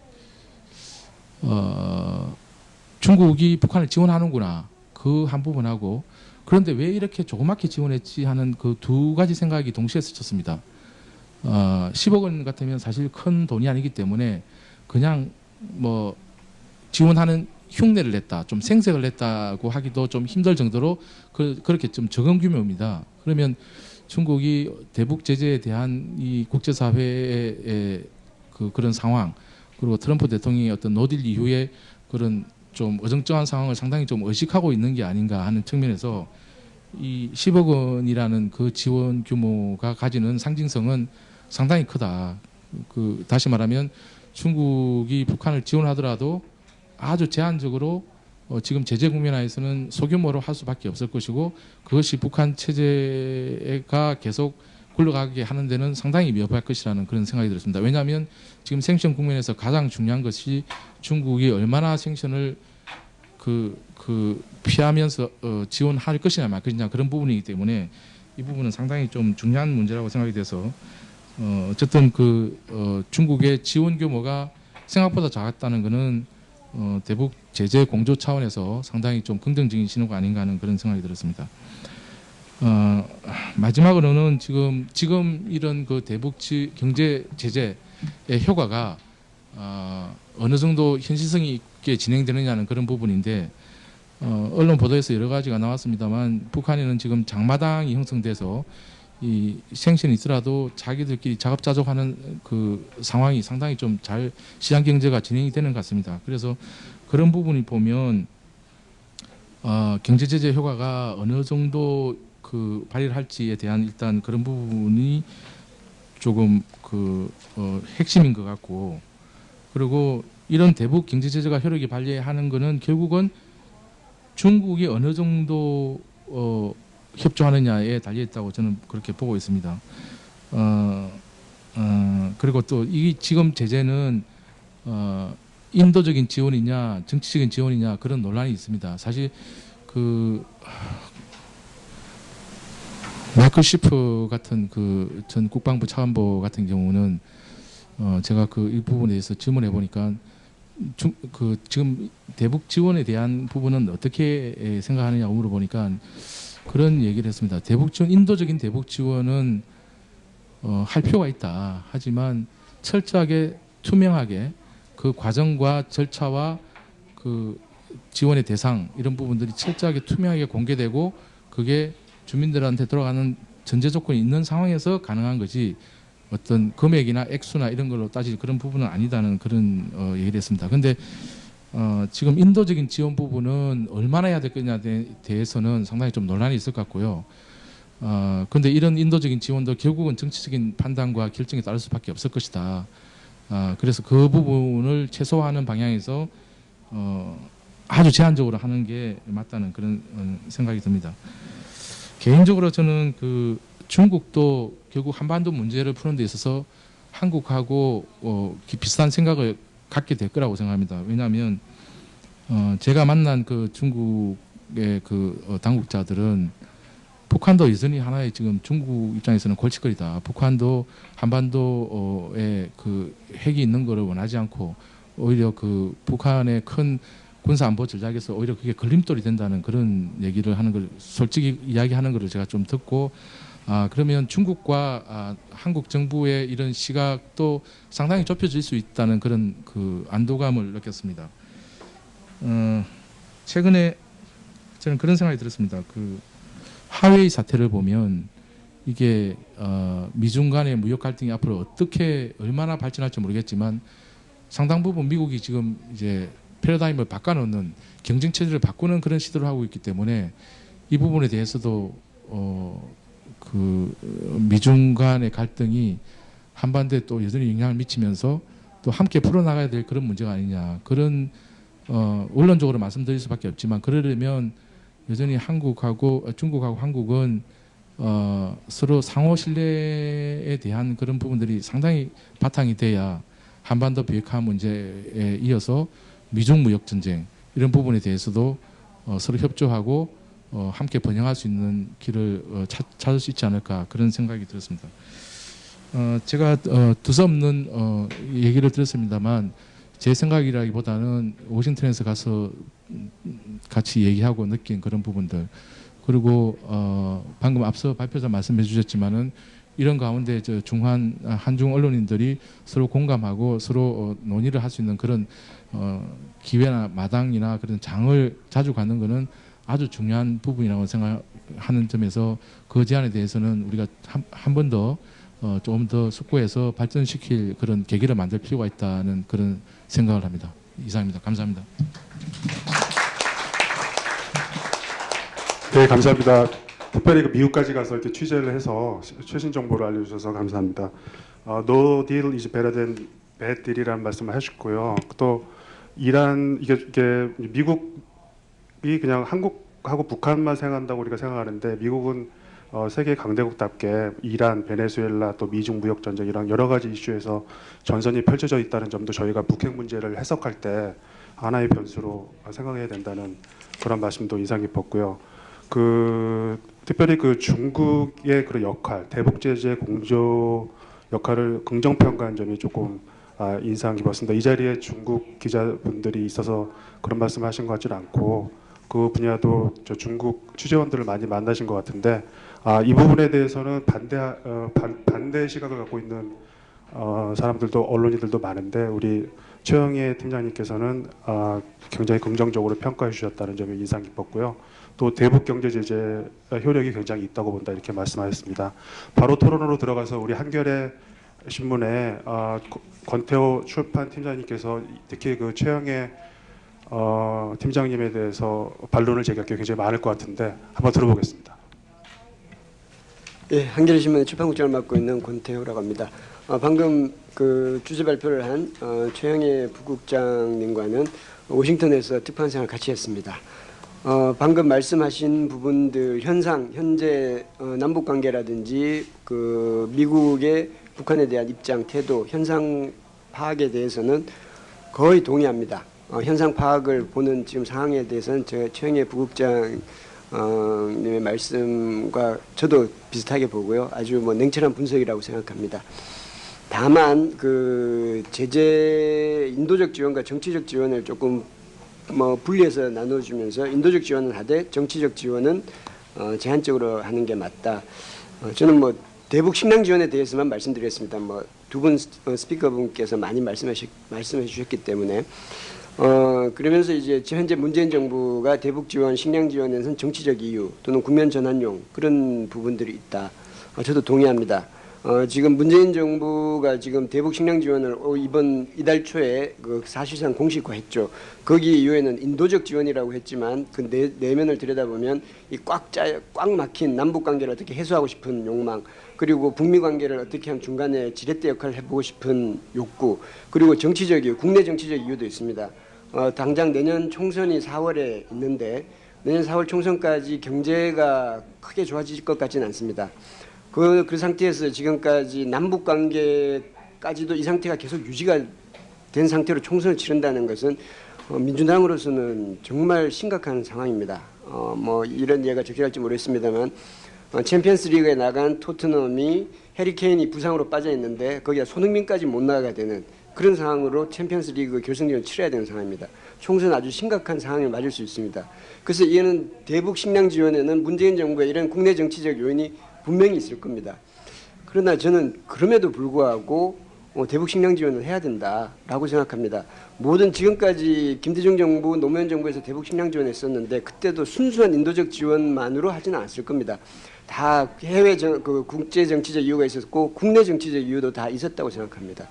중국이 북한을 지원하는구나 그 한 부분하고 그런데 왜 이렇게 조그맣게 지원했지 하는 그 두 가지 생각이 동시에 스쳤습니다. 10억 원 같으면 사실 큰 돈이 아니기 때문에 그냥 뭐 지원하는 흉내를 냈다, 좀 생색을 냈다고 하기도 좀 힘들 정도로 그렇게 좀 적은 규모입니다. 그러면 중국이 대북 제재에 대한 이 국제사회의 그런 상황 그리고 트럼프 대통령이 어떤 노딜 이후에 그런 좀 어정쩡한 상황을 상당히 좀 의식하고 있는 게 아닌가 하는 측면에서 이 10억 원이라는 그 지원 규모가 가지는 상징성은 상당히 크다. 그 다시 말하면 중국이 북한을 지원하더라도 아주 제한적으로 지금 제재 국면하에서는 소규모로 할 수밖에 없을 것이고 그것이 북한 체제가 계속 굴러가게 하는 데는 상당히 위협할 것이라는 그런 생각이 들었습니다. 왜냐하면 지금 생션 국면에서 가장 중요한 것이 중국이 얼마나 생션을 피하면서 지원할 것이냐 말 것이냐 그런 부분이기 때문에 이 부분은 상당히 좀 중요한 문제라고 생각이 돼서 어쨌든 중국의 지원 규모가 생각보다 작았다는 것은 대북 제재 공조 차원에서 상당히 좀 긍정적인 신호가 아닌가 하는 그런 생각이 들었습니다. 마지막으로는 지금 이런 그 대북 경제 제재의 효과가 어느 정도 현실성이 있게 진행되느냐는 그런 부분인데 언론 보도에서 여러 가지가 나왔습니다만 북한에는 지금 장마당이 형성돼서 이 생신이 있더라도 자기들끼리 자급자족하는 그 상황이 상당히 좀 잘 시장 경제가 진행이 되는 것 같습니다. 그래서 그런 부분이 보면 경제 제재 효과가 어느 정도 그 발휘를 할지에 대한 일단 그런 부분이 조금 핵심인 것 같고 그리고 이런 대북 경제 제재가 효력이 발휘하는 것은 결국은 중국이 어느 정도 협조하느냐에 달려 있다고 저는 그렇게 보고 있습니다. 그리고 또 이 지금 제재는 인도적인 지원이냐 정치적인 지원이냐 그런 논란이 있습니다. 사실 마이클 시프 같은 전 국방부 차관보 같은 경우는 제가 이 부분에 대해서 질문해 보니까 지금 대북 지원에 대한 부분은 어떻게 생각하느냐고 물어보니까 그런 얘기를 했습니다. 인도적인 대북 지원은 할 필요가 있다. 하지만 철저하게 투명하게 그 과정과 절차와 그 지원의 대상 이런 부분들이 철저하게 투명하게 공개되고 그게 주민들한테 들어가는 전제 조건이 있는 상황에서 가능한 거지 어떤 금액이나 액수나 이런 걸로 따질 그런 부분은 아니다는 그런 얘기를 했습니다. 그런데 지금 인도적인 지원 부분은 얼마나 해야 될 거냐에 대해서는 상당히 좀 논란이 있을 것 같고요. 그런데 이런 인도적인 지원도 결국은 정치적인 판단과 결정에 따를 수밖에 없을 것이다. 그래서 그 부분을 최소화하는 방향에서 아주 제한적으로 하는 게 맞다는 그런 생각이 듭니다. 개인적으로 저는 중국도 결국 한반도 문제를 푸는 데 있어서 한국하고 비슷한 생각을 갖게 될 거라고 생각합니다. 왜냐하면 제가 만난 중국의 당국자들은 북한도 여전히 하나의 지금 중국 입장에서는 골칫거리다. 북한도 한반도에 핵이 있는 것을 원하지 않고 오히려 북한의 큰 군사 안보 전략에서 오히려 그게 걸림돌이 된다는 그런 얘기를 하는 걸 솔직히 이야기하는 것을 제가 좀 듣고 그러면 중국과 한국 정부의 이런 시각도 상당히 좁혀질 수 있다는 그런 그 안도감을 느꼈습니다. 최근에 저는 그런 생각이 들었습니다. 그 하웨이 사태를 보면 이게 미중 간의 무역 갈등이 앞으로 어떻게 얼마나 발전할지 모르겠지만 상당 부분 미국이 지금 이제 패러다임을 바꿔놓는 경쟁 체제를 바꾸는 그런 시도를 하고 있기 때문에 이 부분에 대해서도 그 미중 간의 갈등이 한반도에 또 여전히 영향을 미치면서 또 함께 풀어나가야 될 그런 문제가 아니냐 그런 원론적으로 말씀드릴 수밖에 없지만 그러려면 여전히 중국하고 한국은 서로 상호 신뢰에 대한 그런 부분들이 상당히 바탕이 돼야 한반도 비핵화 문제에 이어서 미중 무역 전쟁 이런 부분에 대해서도 서로 협조하고 함께 번영할 수 있는 길을 찾을 수 있지 않을까 그런 생각이 들었습니다. 제가 두서없는 얘기를 들었습니다만 제 생각이라기보다는 워싱턴에서 가서 같이 얘기하고 느낀 그런 부분들 그리고 방금 앞서 발표자 말씀해 주셨지만은 이런 가운데 한중 언론인들이 서로 공감하고 서로 논의를 할 수 있는 그런 기회나 마당이나 그런 장을 자주 갖는 것은 아주 중요한 부분이라고 생각하는 점에서 그 제안에 대해서는 우리가 한 번 더 조금 더 숙고해서 발전시킬 그런 계기를 만들 필요가 있다는 그런 생각을 합니다. 이상입니다. 감사합니다. 네, 감사합니다. 특별히 그 미국까지 가서 이렇게 취재를 해서 최신 정보를 알려주셔서 감사합니다. No deal is better than bad deal이라는 말씀을 하셨고요. 또 이란 이게 미국이 그냥 한국하고 북한만 생각한다고 우리가 생각하는데 미국은 세계 강대국답게 이란, 베네수엘라 또 미중 무역 전쟁이랑 여러 가지 이슈에서 전선이 펼쳐져 있다는 점도 저희가 북핵 문제를 해석할 때 하나의 변수로 생각해야 된다는 그런 말씀도 인상 깊었고요. 특별히 중국의 그런 역할, 대북 제재 공조 역할을 긍정 평가한 점이 조금 인상 깊었습니다. 이 자리에 중국 기자분들이 있어서 그런 말씀하신 것 같지는 않고 그 분야도 중국 취재원들을 많이 만나신 것 같은데 이 부분에 대해서는 반대 시각을 갖고 있는 사람들도 언론인들도 많은데 우리 최영애 팀장님께서는 굉장히 긍정적으로 평가해 주셨다는 점이 인상 깊었고요. 또 대북 경제 제재 효력이 굉장히 있다고 본다 이렇게 말씀하셨습니다. 바로 토론으로 들어가서 우리 한겨레 신문에 권태호 출판 팀장님께서 특히 그 최영애 팀장님에 대해서 반론을 제기할 게 굉장히 많을 것 같은데 한번 들어보겠습니다. 예, 한겨레 신문 출판국장을 맡고 있는 권태호라고 합니다. 방금 그 주제 발표를 한 최영애 부국장님과는 워싱턴에서 특파원 생활을 같이 했습니다. 방금 말씀하신 부분들 현재 남북 관계라든지 그 미국의 북한에 대한 입장, 태도, 현상 파악에 대해서는 거의 동의합니다. 현상 파악을 보는 지금 상황에 대해서는 최영애 부국장 님의 말씀과 저도 비슷하게 보고요. 아주 냉철한 분석이라고 생각합니다. 다만 그 제재 인도적 지원과 정치적 지원을 조금 분리해서 나눠주면서 인도적 지원은 하되 정치적 지원은 제한적으로 하는 게 맞다. 저는 대북 식량 지원에 대해서만 말씀드리겠습니다. 두 분 스피커분께서 많이 말씀해 주셨기 때문에 그러면서 이제 현재 문재인 정부가 대북 지원, 식량 지원에서는 정치적 이유 또는 국면 전환용 그런 부분들이 있다. 저도 동의합니다. 지금 문재인 정부가 지금 대북 식량 지원을 이달 초에 사실상 공식화했죠. 거기 이후에는 인도적 지원이라고 했지만 그 내면을 들여다보면 이 꽉 막힌 남북 관계를 어떻게 해소하고 싶은 욕망, 그리고 북미 관계를 어떻게 하면 중간에 지렛대 역할을 해보고 싶은 욕구, 그리고 정치적 이유, 국내 정치적 이유도 있습니다. 당장 내년 총선이 4월에 있는데 내년 4월 총선까지 경제가 크게 좋아질 것 같지는 않습니다. 그 상태에서 지금까지 남북 관계까지도 이 상태가 계속 유지가 된 상태로 총선을 치른다는 것은 민주당으로서는 정말 심각한 상황입니다. 이런 예가 적절할지 모르겠습니다만 챔피언스 리그에 나간 토트넘이 해리케인이 부상으로 빠져 있는데 거기다 손흥민까지 못 나가게 되는 그런 상황으로 챔피언스 리그 결승전을 치러야 되는 상황입니다. 총선 아주 심각한 상황에 맞을 수 있습니다. 그래서 이는 대북 식량 지원에는 문재인 정부의 이런 국내 정치적 요인이 분명히 있을 겁니다. 그러나 저는 그럼에도 불구하고 대북 식량 지원을 해야 된다라고 생각합니다. 모든 지금까지 김대중 정부, 노무현 정부에서 대북 식량 지원했었는데 그때도 순수한 인도적 지원만으로 하지는 않았을 겁니다. 다 국제 정치적 이유가 있었고 국내 정치적 이유도 다 있었다고 생각합니다.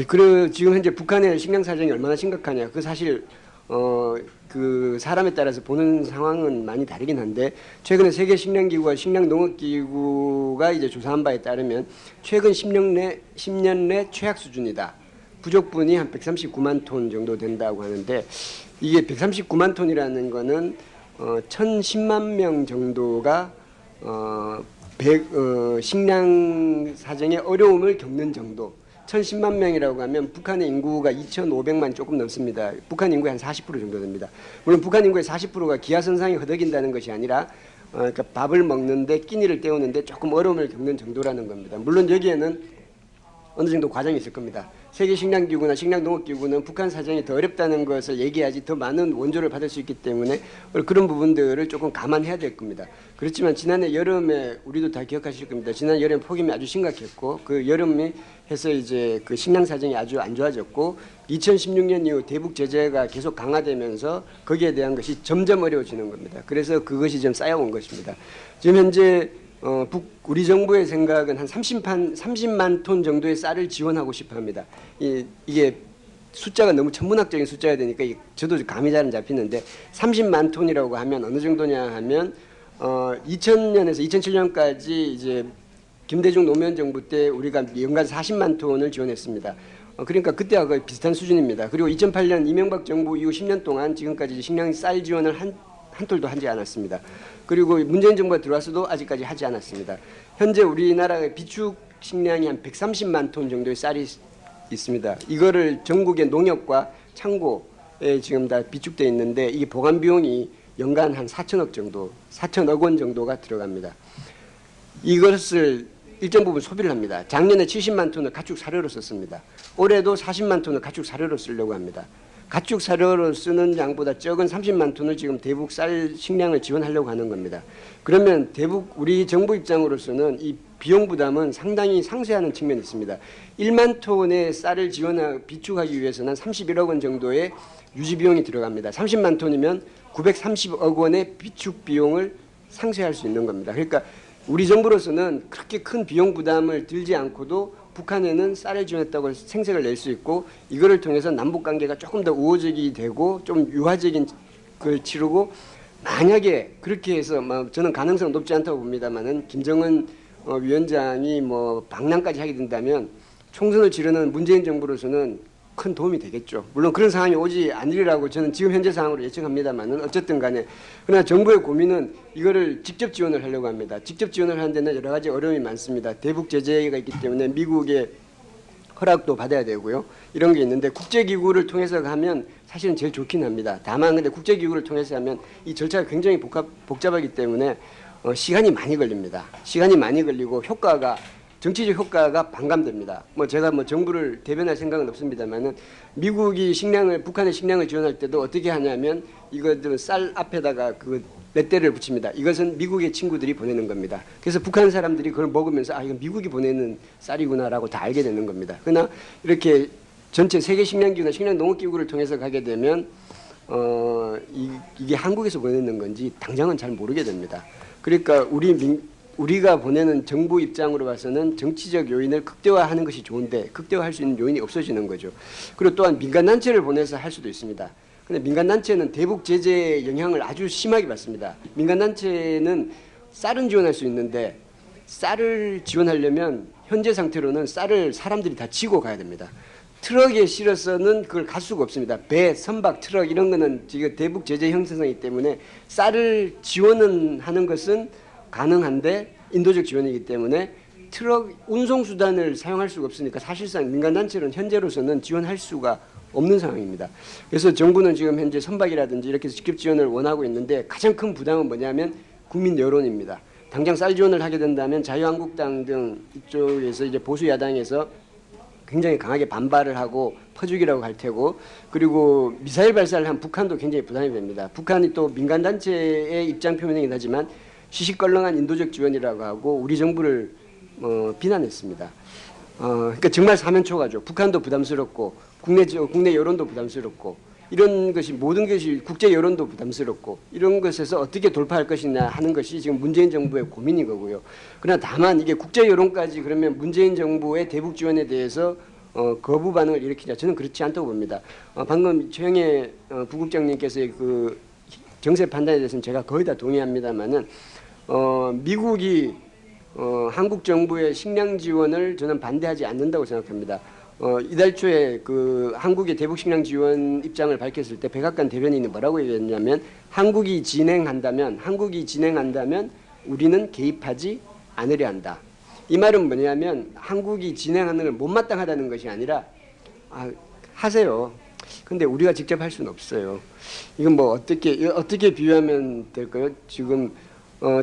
그리고 지금 현재 북한의 식량 사정이 얼마나 심각하냐, 그 사실 그 사람에 따라서 보는 상황은 많이 다르긴 한데, 최근에 세계 식량기구와 식량농업기구가 이제 조사한 바에 따르면 최근 10년 내 최악 수준이다. 부족분이 한 139만 톤 정도 된다고 하는데, 이게 139만 톤이라는 거는 1,010만 명 정도가 식량 사정에 어려움을 겪는 정도. 1,010만 명이라고 하면 북한의 인구가 2,500만 조금 넘습니다. 북한 인구의 한 40% 정도 됩니다. 물론 북한 인구의 40%가 기하선상에 허덕인다는 것이 아니라 그러니까 밥을 먹는데, 끼니를 때우는데 조금 어려움을 겪는 정도라는 겁니다. 물론 여기에는 어느 정도 과정이 있을 겁니다. 세계식량기구나 식량농업기구는 북한 사정이 더 어렵다는 것을 얘기하지 더 많은 원조를 받을 수 있기 때문에 그런 부분들을 조금 감안해야 될 겁니다. 그렇지만 지난해 여름에 우리도 다 기억하실 겁니다. 지난 여름 폭염이 아주 심각했고, 그 여름이 해서 이제 그 식량 사정이 아주 안 좋아졌고, 2016년 이후 대북 제재가 계속 강화되면서 거기에 대한 것이 점점 어려워지는 겁니다. 그래서 그것이 좀 쌓여온 것입니다. 지금 현재 우리 정부의 생각은 한 30만 톤 정도의 쌀을 지원하고 싶어 합니다. 이게 숫자가 너무 천문학적인 숫자가 되니까 저도 감이 잘 안 잡히는데, 30만 톤이라고 하면 어느 정도냐 하면 2000년에서 2007년까지 이제 김대중 노무현 정부 때 우리가 연간 40만 톤을 지원했습니다. 그러니까 그때와 거의 비슷한 수준입니다. 그리고 2008년 이명박 정부 이후 10년 동안 지금까지 식량 쌀 지원을 한 톨도 하지 않았습니다. 그리고 문재인 정부가 들어와서도 아직까지 하지 않았습니다. 현재 우리나라의 비축 식량이 한 130만 톤 정도의 쌀이 있습니다. 이거를 전국의 농협과 창고에 지금 다 비축되어 있는데, 이 보관 비용이 연간 한 4천억 원 정도가 들어갑니다. 이것을 일정 부분 소비를 합니다. 작년에 70만 톤을 가축 사료로 썼습니다. 올해도 40만 톤을 가축 사료로 쓰려고 합니다. 가축 사료로 쓰는 양보다 적은 30만 톤을 지금 대북 쌀 식량을 지원하려고 하는 겁니다. 그러면 우리 정부 입장으로서는 이 비용 부담은 상당히 상쇄하는 측면이 있습니다. 1만 톤의 쌀을 비축하기 위해서는 31억 원 정도의 유지 비용이 들어갑니다. 30만 톤이면 930억 원의 비축 비용을 상쇄할 수 있는 겁니다. 그러니까 우리 정부로서는 그렇게 큰 비용 부담을 들지 않고도 북한에는 쌀을 지원했다고 생색을 낼 수 있고, 이거를 통해서 남북 관계가 조금 더 우호적이 되고 좀 유화적인 걸 치르고, 만약에 그렇게 해서 저는 가능성 높지 않다고 봅니다만은 김정은 위원장이 방랑까지 하게 된다면 총선을 치르는 문재인 정부로서는 큰 도움이 되겠죠. 물론 그런 상황이 오지 않으리라고 저는 지금 현재 상황으로 예측합니다만은, 어쨌든 간에 그러나 정부의 고민은 이거를 직접 지원을 하려고 합니다. 직접 지원을 하는 데는 여러 가지 어려움이 많습니다. 대북 제재가 있기 때문에 미국의 허락도 받아야 되고요. 이런 게 있는데, 국제기구를 통해서 하면 사실은 제일 좋긴 합니다. 다만 근데 국제기구를 통해서 하면 이 절차가 굉장히 복잡하기 때문에 시간이 많이 걸립니다. 시간이 많이 걸리고 정치적 효과가 반감됩니다. 제가 정부를 대변할 생각은 없습니다만은, 미국이 북한의 식량을 지원할 때도 어떻게 하냐면, 이것들은 쌀 앞에다가 그 렛대를 붙입니다. 이것은 미국의 친구들이 보내는 겁니다. 그래서 북한 사람들이 그걸 먹으면서 이건 미국이 보내는 쌀이구나라고 다 알게 되는 겁니다. 그러나 이렇게 전체 세계 식량기구나 식량농업기구를 통해서 가게 되면 이게 한국에서 보내는 건지 당장은 잘 모르게 됩니다. 그러니까 우리가 보내는 정부 입장으로 봐서는 정치적 요인을 극대화하는 것이 좋은데, 극대화할 수 있는 요인이 없어지는 거죠. 그리고 또한 민간단체를 보내서 할 수도 있습니다. 근데 민간단체는 대북 제재의 영향을 아주 심하게 받습니다. 민간단체는 쌀은 지원할 수 있는데, 쌀을 지원하려면 현재 상태로는 쌀을 사람들이 다 지고 가야 됩니다. 트럭에 실어서는 그걸 갈 수가 없습니다. 배, 선박, 트럭 이런 거는 지금 대북 제재 형성이기 때문에 쌀을 지원은 하는 것은 가능한데 인도적 지원이기 때문에 트럭 운송 수단을 사용할 수가 없으니까 사실상 민간단체는 현재로서는 지원할 수가 없는 상황입니다. 그래서 정부는 지금 현재 선박이라든지 이렇게 해서 직접 지원을 원하고 있는데, 가장 큰 부담은 뭐냐면 국민 여론입니다. 당장 쌀 지원을 하게 된다면 자유한국당 등 이쪽에서 이제 보수 야당에서 굉장히 강하게 반발을 하고 퍼주기라고 할 테고, 그리고 미사일 발사를 한 북한도 굉장히 부담이 됩니다. 북한이 또 민간단체의 입장 표명이긴 하지만 시시껄렁한 인도적 지원이라고 하고 우리 정부를 비난했습니다. 그러니까 정말 사면초가죠. 북한도 부담스럽고 국내 여론도 부담스럽고, 이런 것이 모든 것이 국제 여론도 부담스럽고, 이런 것에서 어떻게 돌파할 것이냐 하는 것이 지금 문재인 정부의 고민인 거고요. 그러나 다만 이게 국제 여론까지 그러면 문재인 정부의 대북 지원에 대해서 거부 반응을 일으키냐, 저는 그렇지 않다고 봅니다. 방금 최영애 부국장님께서의 그 정세 판단에 대해서는 제가 거의 다 동의합니다만은 미국이 한국 정부의 식량 지원을 저는 반대하지 않는다고 생각합니다. 이달 초에 그 한국의 대북 식량 지원 입장을 밝혔을 때 백악관 대변인이 뭐라고 얘기했냐면, 한국이 진행한다면 우리는 개입하지 않으려 한다. 이 말은 뭐냐면 한국이 진행하는 걸 못마땅하다는 것이 아니라 하세요. 근데 우리가 직접 할 수는 없어요. 이건 뭐 어떻게 비유하면 될까요? 지금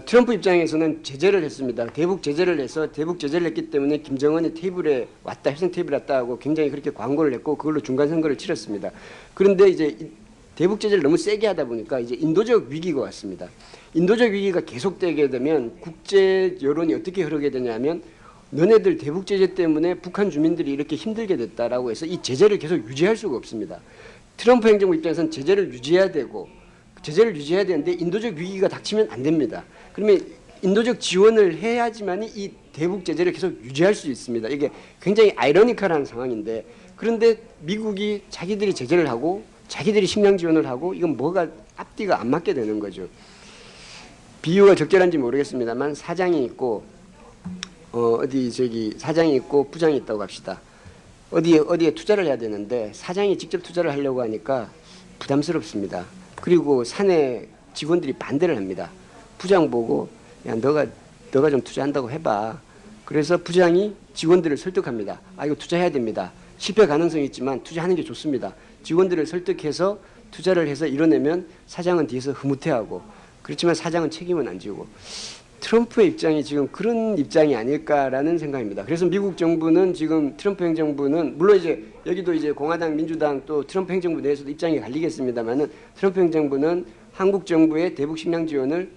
트럼프 입장에서는 제재를 했습니다. 대북 제재를 해서 대북 제재를 했기 때문에 김정은이 테이블에 왔다, 협상 테이블에 왔다 하고 굉장히 그렇게 광고를 했고 그걸로 중간 선거를 치렀습니다. 그런데 이제 대북 제재를 너무 세게 하다 보니까 이제 인도적 위기가 왔습니다. 인도적 위기가 계속되게 되면 국제 여론이 어떻게 흐르게 되냐면, 너네들 대북 제재 때문에 북한 주민들이 이렇게 힘들게 됐다라고 해서 이 제재를 계속 유지할 수가 없습니다. 트럼프 행정부 입장에서는 제재를 유지해야 되는데 인도적 위기가 닥치면 안 됩니다. 그러면 인도적 지원을 해야지만 이 대북 제재를 계속 유지할 수 있습니다. 이게 굉장히 아이러니컬한 상황인데, 그런데 미국이 자기들이 제재를 하고 자기들이 식량 지원을 하고, 이건 뭐가 앞뒤가 안 맞게 되는 거죠. 비유가 적절한지 모르겠습니다만, 사장이 있고 사장이 있고 부장이 있다고 합시다. 어디에 투자를 해야 되는데 사장이 직접 투자를 하려고 하니까 부담스럽습니다. 그리고 사내 직원들이 반대를 합니다. 부장 보고, 야, 너가 좀 투자한다고 해봐. 그래서 부장이 직원들을 설득합니다. 이거 투자해야 됩니다. 실패 가능성이 있지만 투자하는 게 좋습니다. 직원들을 설득해서 투자를 해서 이뤄내면 사장은 뒤에서 흐뭇해하고, 그렇지만 사장은 책임은 안 지고, 트럼프의 입장이 지금 그런 입장이 아닐까라는 생각입니다. 그래서 미국 정부는 지금 트럼프 행정부는, 물론 이제 여기도 이제 공화당, 민주당 또 트럼프 행정부 내에서도 입장이 갈리겠습니다만은, 트럼프 행정부는 한국 정부의 대북 식량 지원을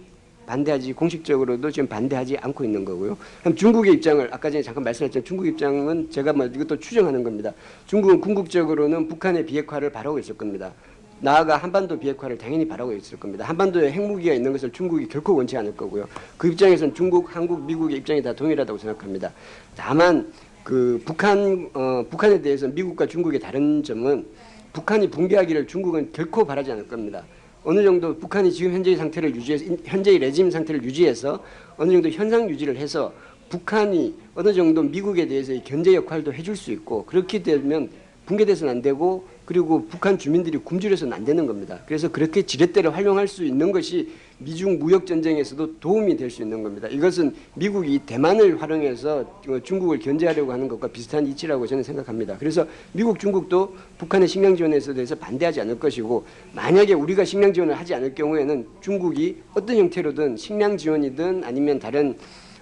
공식적으로도 지금 반대하지 않고 있는 거고요. 그럼 중국의 입장을 아까 전에 잠깐 말씀했지만, 중국 입장은 제가 이것도 추정하는 겁니다. 중국은 궁극적으로는 북한의 비핵화를 바라고 있을 겁니다. 나아가 한반도 비핵화를 당연히 바라고 있을 겁니다. 한반도에 핵무기가 있는 것을 중국이 결코 원치 않을 거고요. 그 입장에서는 중국, 한국, 미국의 입장이 다 동일하다고 생각합니다. 다만 그 북한에 대해서 미국과 중국의 다른 점은, 북한이 붕괴하기를 중국은 결코 바라지 않을 겁니다. 어느 정도 북한이 지금 현재의 상태를 유지해서, 현재의 레짐 상태를 유지해서 어느 정도 현상 유지를 해서 북한이 어느 정도 미국에 대해서의 견제 역할도 해줄 수 있고, 그렇게 되면 붕괴돼서는 안 되고, 그리고 북한 주민들이 굶주려서는 안 되는 겁니다. 그래서 그렇게 지렛대를 활용할 수 있는 것이 미중 무역 전쟁에서도 도움이 될 수 있는 겁니다. 이것은 미국이 대만을 활용해서 중국을 견제하려고 하는 것과 비슷한 이치라고 저는 생각합니다. 그래서 미국, 중국도 북한의 식량 지원에 대해서 반대하지 않을 것이고, 만약에 우리가 식량 지원을 하지 않을 경우에는 중국이 어떤 형태로든 식량 지원이든 아니면 다른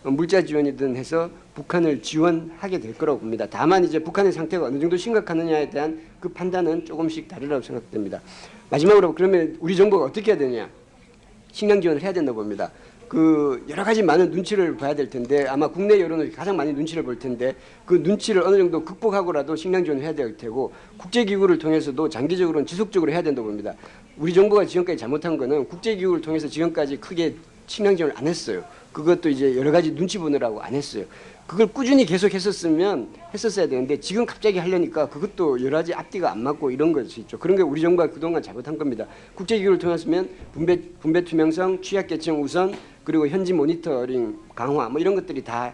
물자 지원이든 해서 북한을 지원하게 될 거라고 봅니다. 다만 이제 북한의 상태가 어느 정도 심각하느냐에 대한 그 판단은 조금씩 다르다고 생각됩니다. 마지막으로 그러면 우리 정부가 어떻게 해야 되냐? 식량 지원을 해야 된다고 봅니다. 그 여러 가지 많은 눈치를 봐야 될 텐데, 아마 국내 여론은 가장 많이 눈치를 볼 텐데, 그 눈치를 어느 정도 극복하고라도 식량 지원을 해야 될 테고, 국제기구를 통해서도 장기적으로는 지속적으로 해야 된다고 봅니다. 우리 정부가 지금까지 잘못한 거는 국제기구를 통해서 지금까지 크게 식량 지원을 안 했어요. 그것도 이제 여러 가지 눈치 보느라고 안 했어요. 그걸 꾸준히 계속 했었어야 되는데, 지금 갑자기 하려니까 그것도 여러 가지 앞뒤가 안 맞고 이런 것이 있죠. 그런 게 우리 정부가 그동안 잘못한 겁니다. 국제기구를 통해서면 분배 투명성, 취약계층 우선, 그리고 현지 모니터링 강화, 이런 것들이 다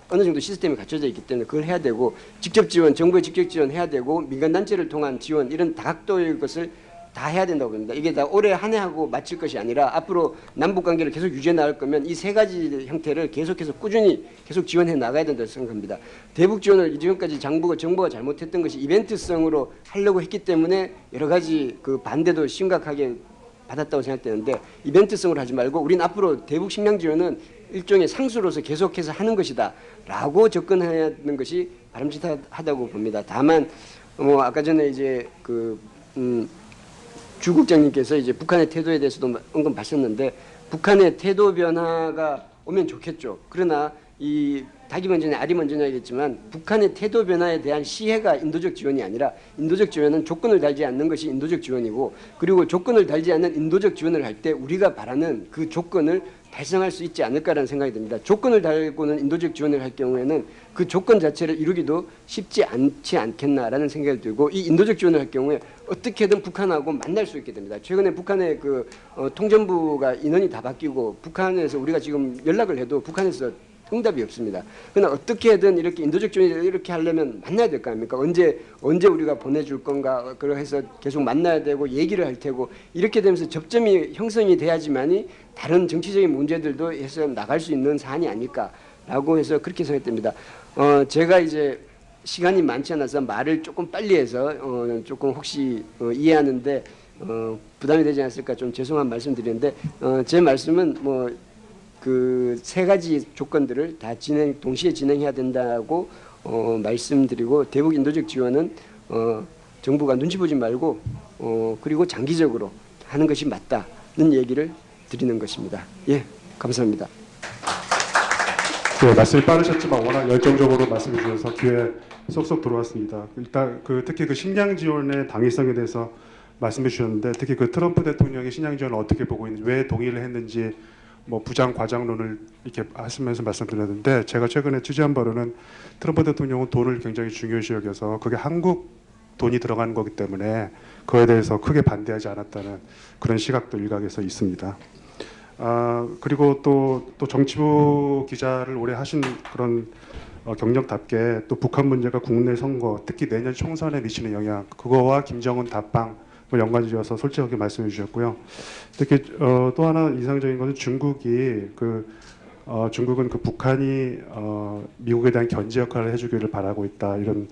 어느 정도 시스템이 갖춰져 있기 때문에 그걸 해야 되고, 직접 지원, 정부의 직접 지원 해야 되고, 민간단체를 통한 지원, 이런 다각도의 것을 다 해야 된다고 봅니다. 이게 다 올해 한 해 하고 마칠 것이 아니라 앞으로 남북 관계를 계속 유지해 나갈 거면 이 세 가지 형태를 계속해서 꾸준히 계속 지원해 나가야 된다고 생각합니다. 대북 지원을 지금까지 정부가 잘못했던 것이 이벤트성으로 하려고 했기 때문에 여러 가지 그 반대도 심각하게 받았다고 생각되는데, 이벤트성으로 하지 말고 우리는 앞으로 대북 식량 지원은 일종의 상수로서 계속해서 하는 것이다라고 접근하는 것이 바람직하다고 봅니다. 다만 아까 전에 이제 주 국장님께서 이제 북한의 태도에 대해서도 언급하셨는데 북한의 태도 변화가 오면 좋겠죠. 그러나 이 닭이 먼저냐 알이 먼저냐겠지만 북한의 태도 변화에 대한 시혜가 인도적 지원이 아니라 인도적 지원은 조건을 달지 않는 것이 인도적 지원이고 그리고 조건을 달지 않는 인도적 지원을 할 때 우리가 바라는 그 조건을 달성할 수 있지 않을까라는 생각이 듭니다. 조건을 달고는 인도적 지원을 할 경우에는 그 조건 자체를 이루기도 쉽지 않겠나라는 생각이 들고 이 인도적 지원을 할 경우에 어떻게든 북한하고 만날 수 있게 됩니다. 최근에 북한의 통전부가 인원이 다 바뀌고 북한에서 우리가 지금 연락을 해도 북한에서 응답이 없습니다. 그러나 어떻게든 이렇게 인도적 지원을 이렇게 하려면 만나야 될 거 아닙니까? 언제 우리가 보내줄 건가? 그래서 계속 만나야 되고 얘기를 할 테고 이렇게 되면서 접점이 형성이 돼야지만이 다른 정치적인 문제들도 해서 나갈 수 있는 사안이 아닐까라고 해서 그렇게 생각됩니다. 제가 이제 시간이 많지 않아서 말을 조금 빨리 해서 조금 혹시 이해하는데 부담이 되지 않았을까 좀 죄송한 말씀드리는데 제 말씀은 그 세 가지 조건들을 다 동시에 진행해야 된다고 말씀드리고 대북 인도적 지원은 정부가 눈치 보지 말고 그리고 장기적으로 하는 것이 맞다는 얘기를 드리는 것입니다. 예, 감사합니다. 네, 말씀이 빠르셨지만 워낙 열정적으로 말씀해 주셔서 귀에 쏙쏙 들어왔습니다. 일단 특히 그 식량 지원의 당위성에 대해서 말씀해 주셨는데 특히 그 트럼프 대통령이 식량 지원을 어떻게 보고 있는지 왜 동의를 했는지 부장 과장론을 이렇게 하시면서 말씀드렸는데 제가 최근에 취재한 바로는 트럼프 대통령은 돈을 굉장히 중요시 여겨서 그게 한국 돈이 들어가는 거기 때문에 그거에 대해서 크게 반대하지 않았다는 그런 시각도 일각에서 있습니다. 그리고 또 정치부 기자를 오래 하신 그런 경력답게 또 북한 문제가 국내 선거 특히 내년 총선에 미치는 영향 그거와 김정은 답방 연관지어서 솔직하게 말씀해 주셨고요. 특히 또 하나 인상적인 것은 중국은 북한이 미국에 대한 견제 역할을 해주기를 바라고 있다 이런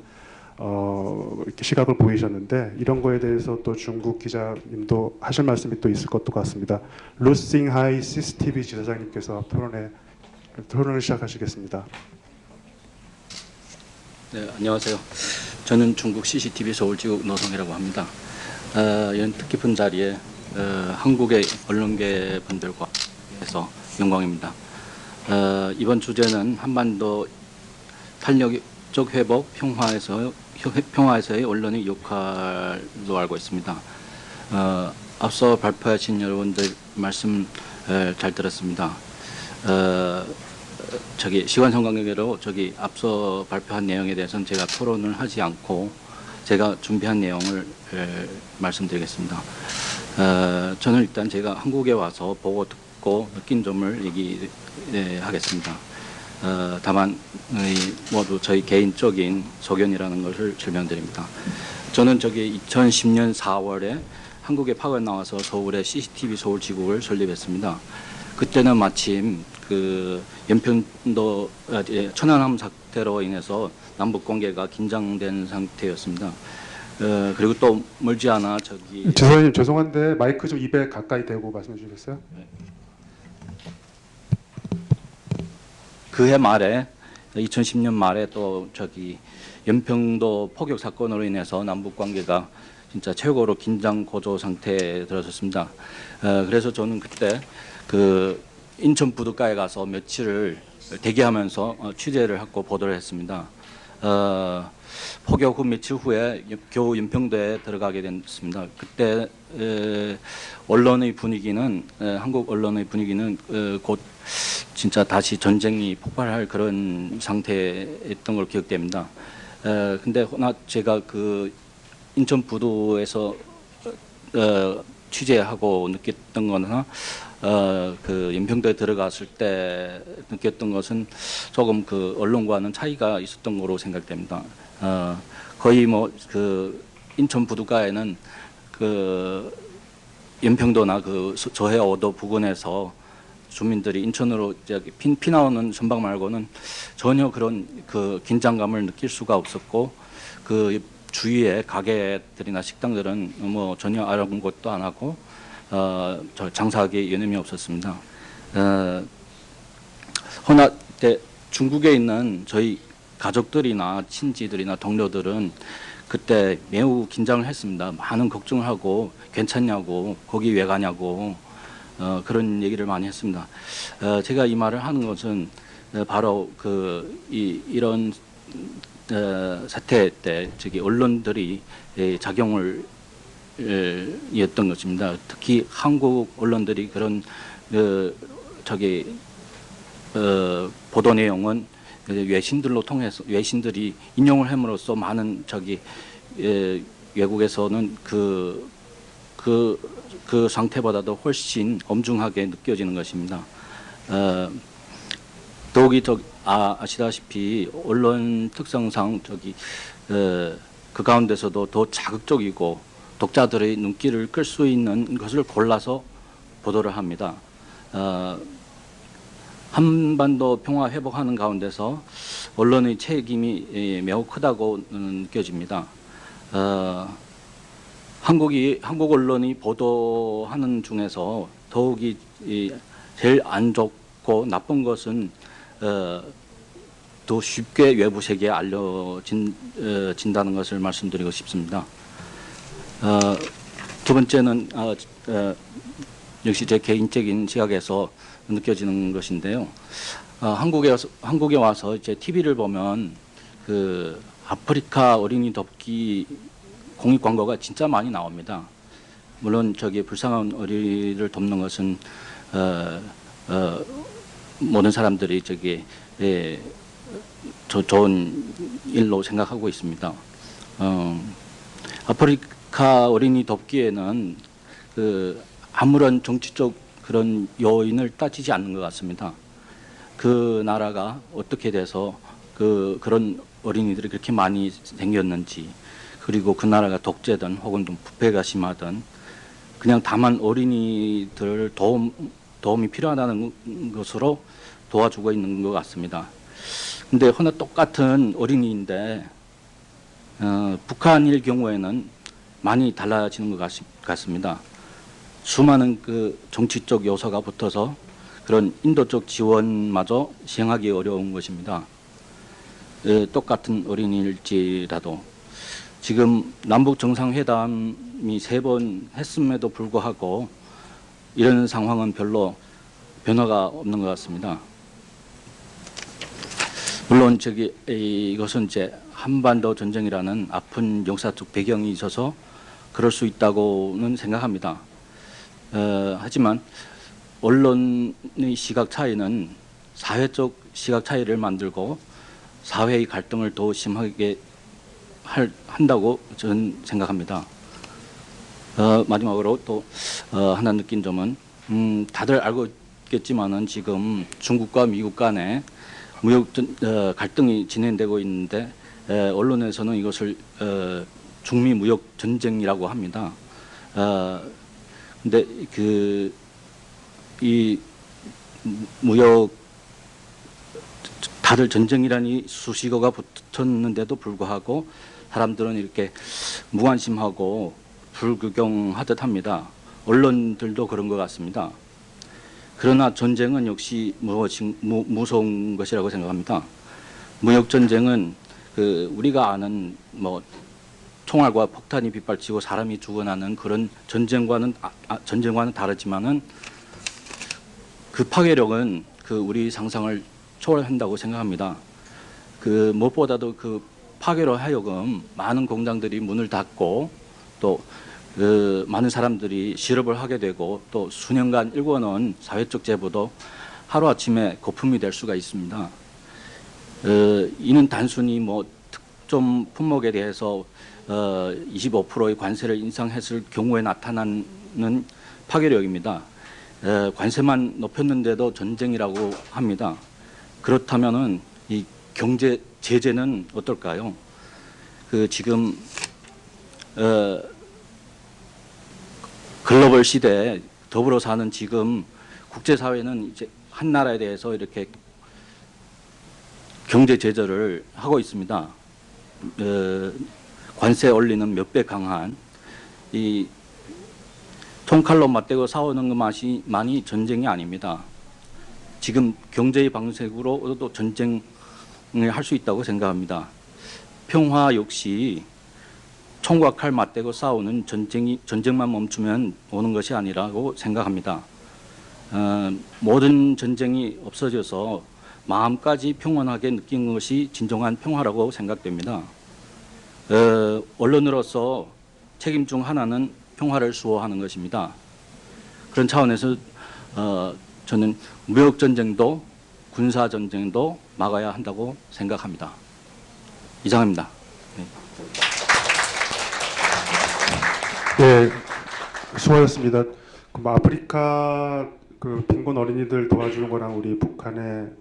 이렇게 시각을 보이셨는데 이런 거에 대해서 또 중국 기자님도 하실 말씀이 또 있을 것도 같습니다. 루싱하이 CCTV 지사장님께서 토론을 시작하시겠습니다. 네, 안녕하세요. 저는 중국 CCTV 서울지국 노성이라고 합니다. 이런 뜻깊은 자리에 한국의 언론계 분들과 해서 영광입니다. 이번 주제는 한반도 탄력적 회복 평화에서의 언론의 역할로 알고 있습니다. 앞서 발표하신 여러분들 말씀 잘 들었습니다. 시간 관계로 앞서 발표한 내용에 대해서는 제가 토론을 하지 않고 제가 준비한 내용을 말씀드리겠습니다. 저는 일단 제가 한국에 와서 보고 듣고 느낀 점을 얘기하겠습니다. 다만 모두 저희 개인적인 소견이라는 것을 설명드립니다. 저는 2010년 4월에 한국에 파견 나와서 서울에 CCTV 서울지국을 설립했습니다. 그때는 마침 그 연평도 천안함 사태로 인해서 남북 관계가 긴장된 상태였습니다. 그리고 또 멀지 않아 지사님 죄송한데 마이크 좀 입에 가까이 대고 말씀해 주시겠어요? 네. 그해 말에 2010년 말에 또 연평도 포격 사건으로 인해서 남북 관계가 진짜 최고로 긴장 고조 상태에 들어섰습니다. 그래서 저는 그때 그 인천 부둣가에 가서 며칠을 대기하면서 취재를 하고 보도를 했습니다. 포격 후 며칠 후에 겨우 연평도에 들어가게 됐습니다. 그때 언론의 분위기는 한국 언론의 분위기는 곧 진짜 다시 전쟁이 폭발할 그런 상태였던 걸로 기억됩니다. 근데 제가 그 인천 부두에서 취재하고 느꼈던 거나 그 연평도에 들어갔을 때 느꼈던 것은 조금 그 언론과는 차이가 있었던 거로 생각됩니다. 거의 그 인천 부둣가에는 그 연평도나 그 저해 오도 부근에서 주민들이 인천으로 피나오는 선박 말고는 전혀 그런 그 긴장감을 느낄 수가 없었고 그 주위에 가게들이나 식당들은 전혀 아랑곳도 안 하고 장사하기에 여념이 없었습니다. 허나 때 중국에 있는 저희 가족들이나 친지들이나 동료들은 그때 매우 긴장을 했습니다. 많은 걱정을 하고 괜찮냐고 거기 왜 가냐고 그런 얘기를 많이 했습니다. 제가 이 말을 하는 것은 바로 이런 사태 때 저기 언론들이 작용을 이었던 것입니다. 특히 한국 언론들이 그런 보도 내용은 외신들로 통해서 외신들이 인용을 함으로써 많은 외국에서는 그 상태보다도 훨씬 엄중하게 느껴지는 것입니다. 더욱이 아시다시피 언론 특성상 그 가운데서도 더 자극적이고 독자들의 눈길을 끌 수 있는 것을 골라서 보도를 합니다. 한반도 평화 회복하는 가운데서 언론의 책임이 매우 크다고 느껴집니다. 한국 언론이 보도하는 중에서 더욱이 제일 안 좋고 나쁜 것은 더 쉽게 외부 세계에 알려진다는 것을 말씀드리고 싶습니다. 두 번째는 역시 제 개인적인 시각에서 느껴지는 것인데요. 한국에 와서 이제 TV를 보면 그 아프리카 어린이 돕기 공익 광고가 진짜 많이 나옵니다. 물론 불쌍한 어린이를 돕는 것은 모든 사람들이 좋은 일로 생각하고 있습니다. 아프리카 어린이 돕기에는 아무런 정치적 그런 요인을 따지지 않는 것 같습니다. 그 나라가 어떻게 돼서 그런 어린이들이 그렇게 많이 생겼는지, 그리고 그 나라가 독재든 혹은 좀 부패가 심하든 그냥 다만 어린이들 도움이 필요하다는 것으로 도와주고 있는 것 같습니다. 근데 허나 똑같은 어린이인데 북한일 경우에는 많이 달라지는 것 같습니다. 수많은 정치적 요소가 붙어서 그런 인도적 지원마저 시행하기 어려운 것입니다. 똑같은 어린이일지라도 지금 남북 정상회담이 3번 했음에도 불구하고 이런 상황은 별로 변화가 없는 것 같습니다. 물론 이것은 이제 한반도 전쟁이라는 아픈 역사적 배경이 있어서 그럴 수 있다고는 생각합니다. 하지만 언론의 시각 차이는 사회적 시각 차이를 만들고 사회의 갈등을 더 심하게 한다고 저는 생각합니다. 마지막으로 또 하나 느낀 점은 다들 알고 있겠지만은 지금 중국과 미국 간에 무역 갈등이 진행되고 있는데 언론에서는 이것을 중미 무역 전쟁이라고 합니다. 근데 이 무역 다들 전쟁이라니 수식어가 붙었는데도 불구하고 사람들은 이렇게 무관심하고 불구경하듯 합니다. 언론들도 그런 것 같습니다. 그러나 전쟁은 역시 무서운 것이라고 생각합니다. 무역 전쟁은 우리가 아는 총알과 폭탄이 빗발치고 사람이 죽어나는 그런 전쟁과는 다르지만은 그 파괴력은 우리 상상을 초월한다고 생각합니다. 무엇보다도 파괴로 하여금 많은 공장들이 문을 닫고 또 많은 사람들이 실업을 하게 되고 또 수년간 일궈놓은 사회적 제보도 하루아침에 거품이 될 수가 있습니다. 이는 단순히 특정 품목에 대해서 25%의 관세를 인상했을 경우에 나타나는 파괴력입니다. 관세만 높였는데도 전쟁이라고 합니다. 그렇다면은 이 경제 제재는 어떨까요? 지금 글로벌 시대에 더불어 사는 지금 국제사회는 이제 한 나라에 대해서 이렇게 경제 제재를 하고 있습니다. 관세 올리는 몇 배 강한 이 총칼로 맞대고 싸우는 것만이 전쟁이 아닙니다. 지금 경제의 방식으로도 전쟁을 할 수 있다고 생각합니다. 평화 역시 총과 칼 맞대고 싸우는 전쟁만 멈추면 오는 것이 아니라고 생각합니다. 모든 전쟁이 없어져서 마음까지 평온하게 느낀 것이 진정한 평화라고 생각됩니다. 언론으로서 책임 중 하나는 평화를 수호하는 것입니다. 그런 차원에서 저는 무역 전쟁도 군사 전쟁도 막아야 한다고 생각합니다. 이상입니다. 네, 수고하셨습니다. 그럼 아프리카 그 빈곤 어린이들 도와주는 거랑 우리 북한의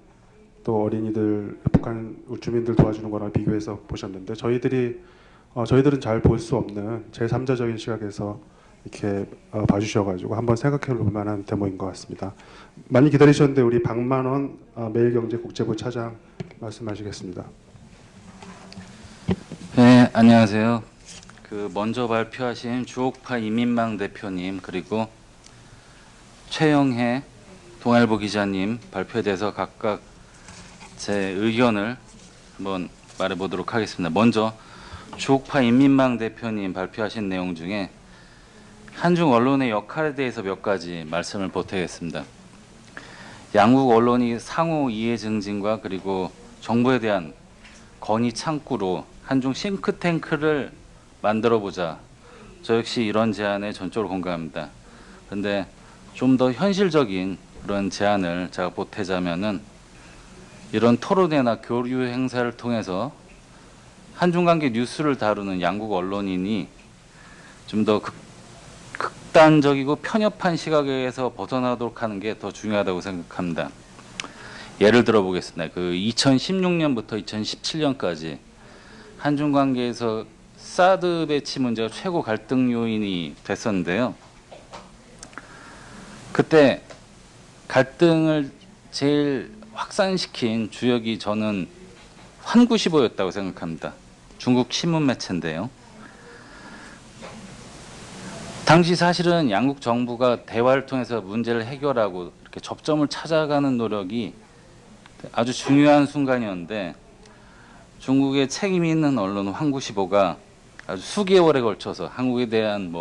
또 어린이들, 북한 주민들 도와주는 거랑 비교해서 보셨는데 저희들은 잘 볼 수 없는 제3자적인 시각에서 이렇게 봐주셔가지고 한번 생각해 볼 만한 대목인 것 같습니다. 많이 기다리셨는데 우리 박만원 매일경제국제부 차장 말씀하시겠습니다. 네, 안녕하세요. 먼저 발표하신 주옥파 이민망 대표님 그리고 최영혜 동아일보 기자님 발표에 대해서 각각 제 의견을 한번 말해보도록 하겠습니다. 먼저 주옥파 인민망 대표님 발표하신 내용 중에 한중 언론의 역할에 대해서 몇 가지 말씀을 보태겠습니다. 양국 언론이 상호 이해 증진과 그리고 정부에 대한 건의 창구로 한중 싱크탱크를 만들어보자. 저 역시 이런 제안에 전적으로 공감합니다. 그런데 좀 더 현실적인 그런 제안을 제가 보태자면은 이런 토론회나 교류 행사를 통해서 한중 관계 뉴스를 다루는 양국 언론인이 좀 더 극단적이고 편협한 시각에서 벗어나도록 하는 게 더 중요하다고 생각합니다. 예를 들어 보겠습니다. 2016년부터 2017년까지 한중 관계에서 사드 배치 문제가 최고 갈등 요인이 됐었는데요. 그때 갈등을 제일 확산시킨 주역이 저는 환구시보였다고 생각합니다. 중국 신문 매체인데요. 당시 사실은 양국 정부가 대화를 통해서 문제를 해결하고 이렇게 접점을 찾아가는 노력이 아주 중요한 순간이었는데 중국의 책임이 있는 언론 환구시보가 아주 수개월에 걸쳐서 한국에 대한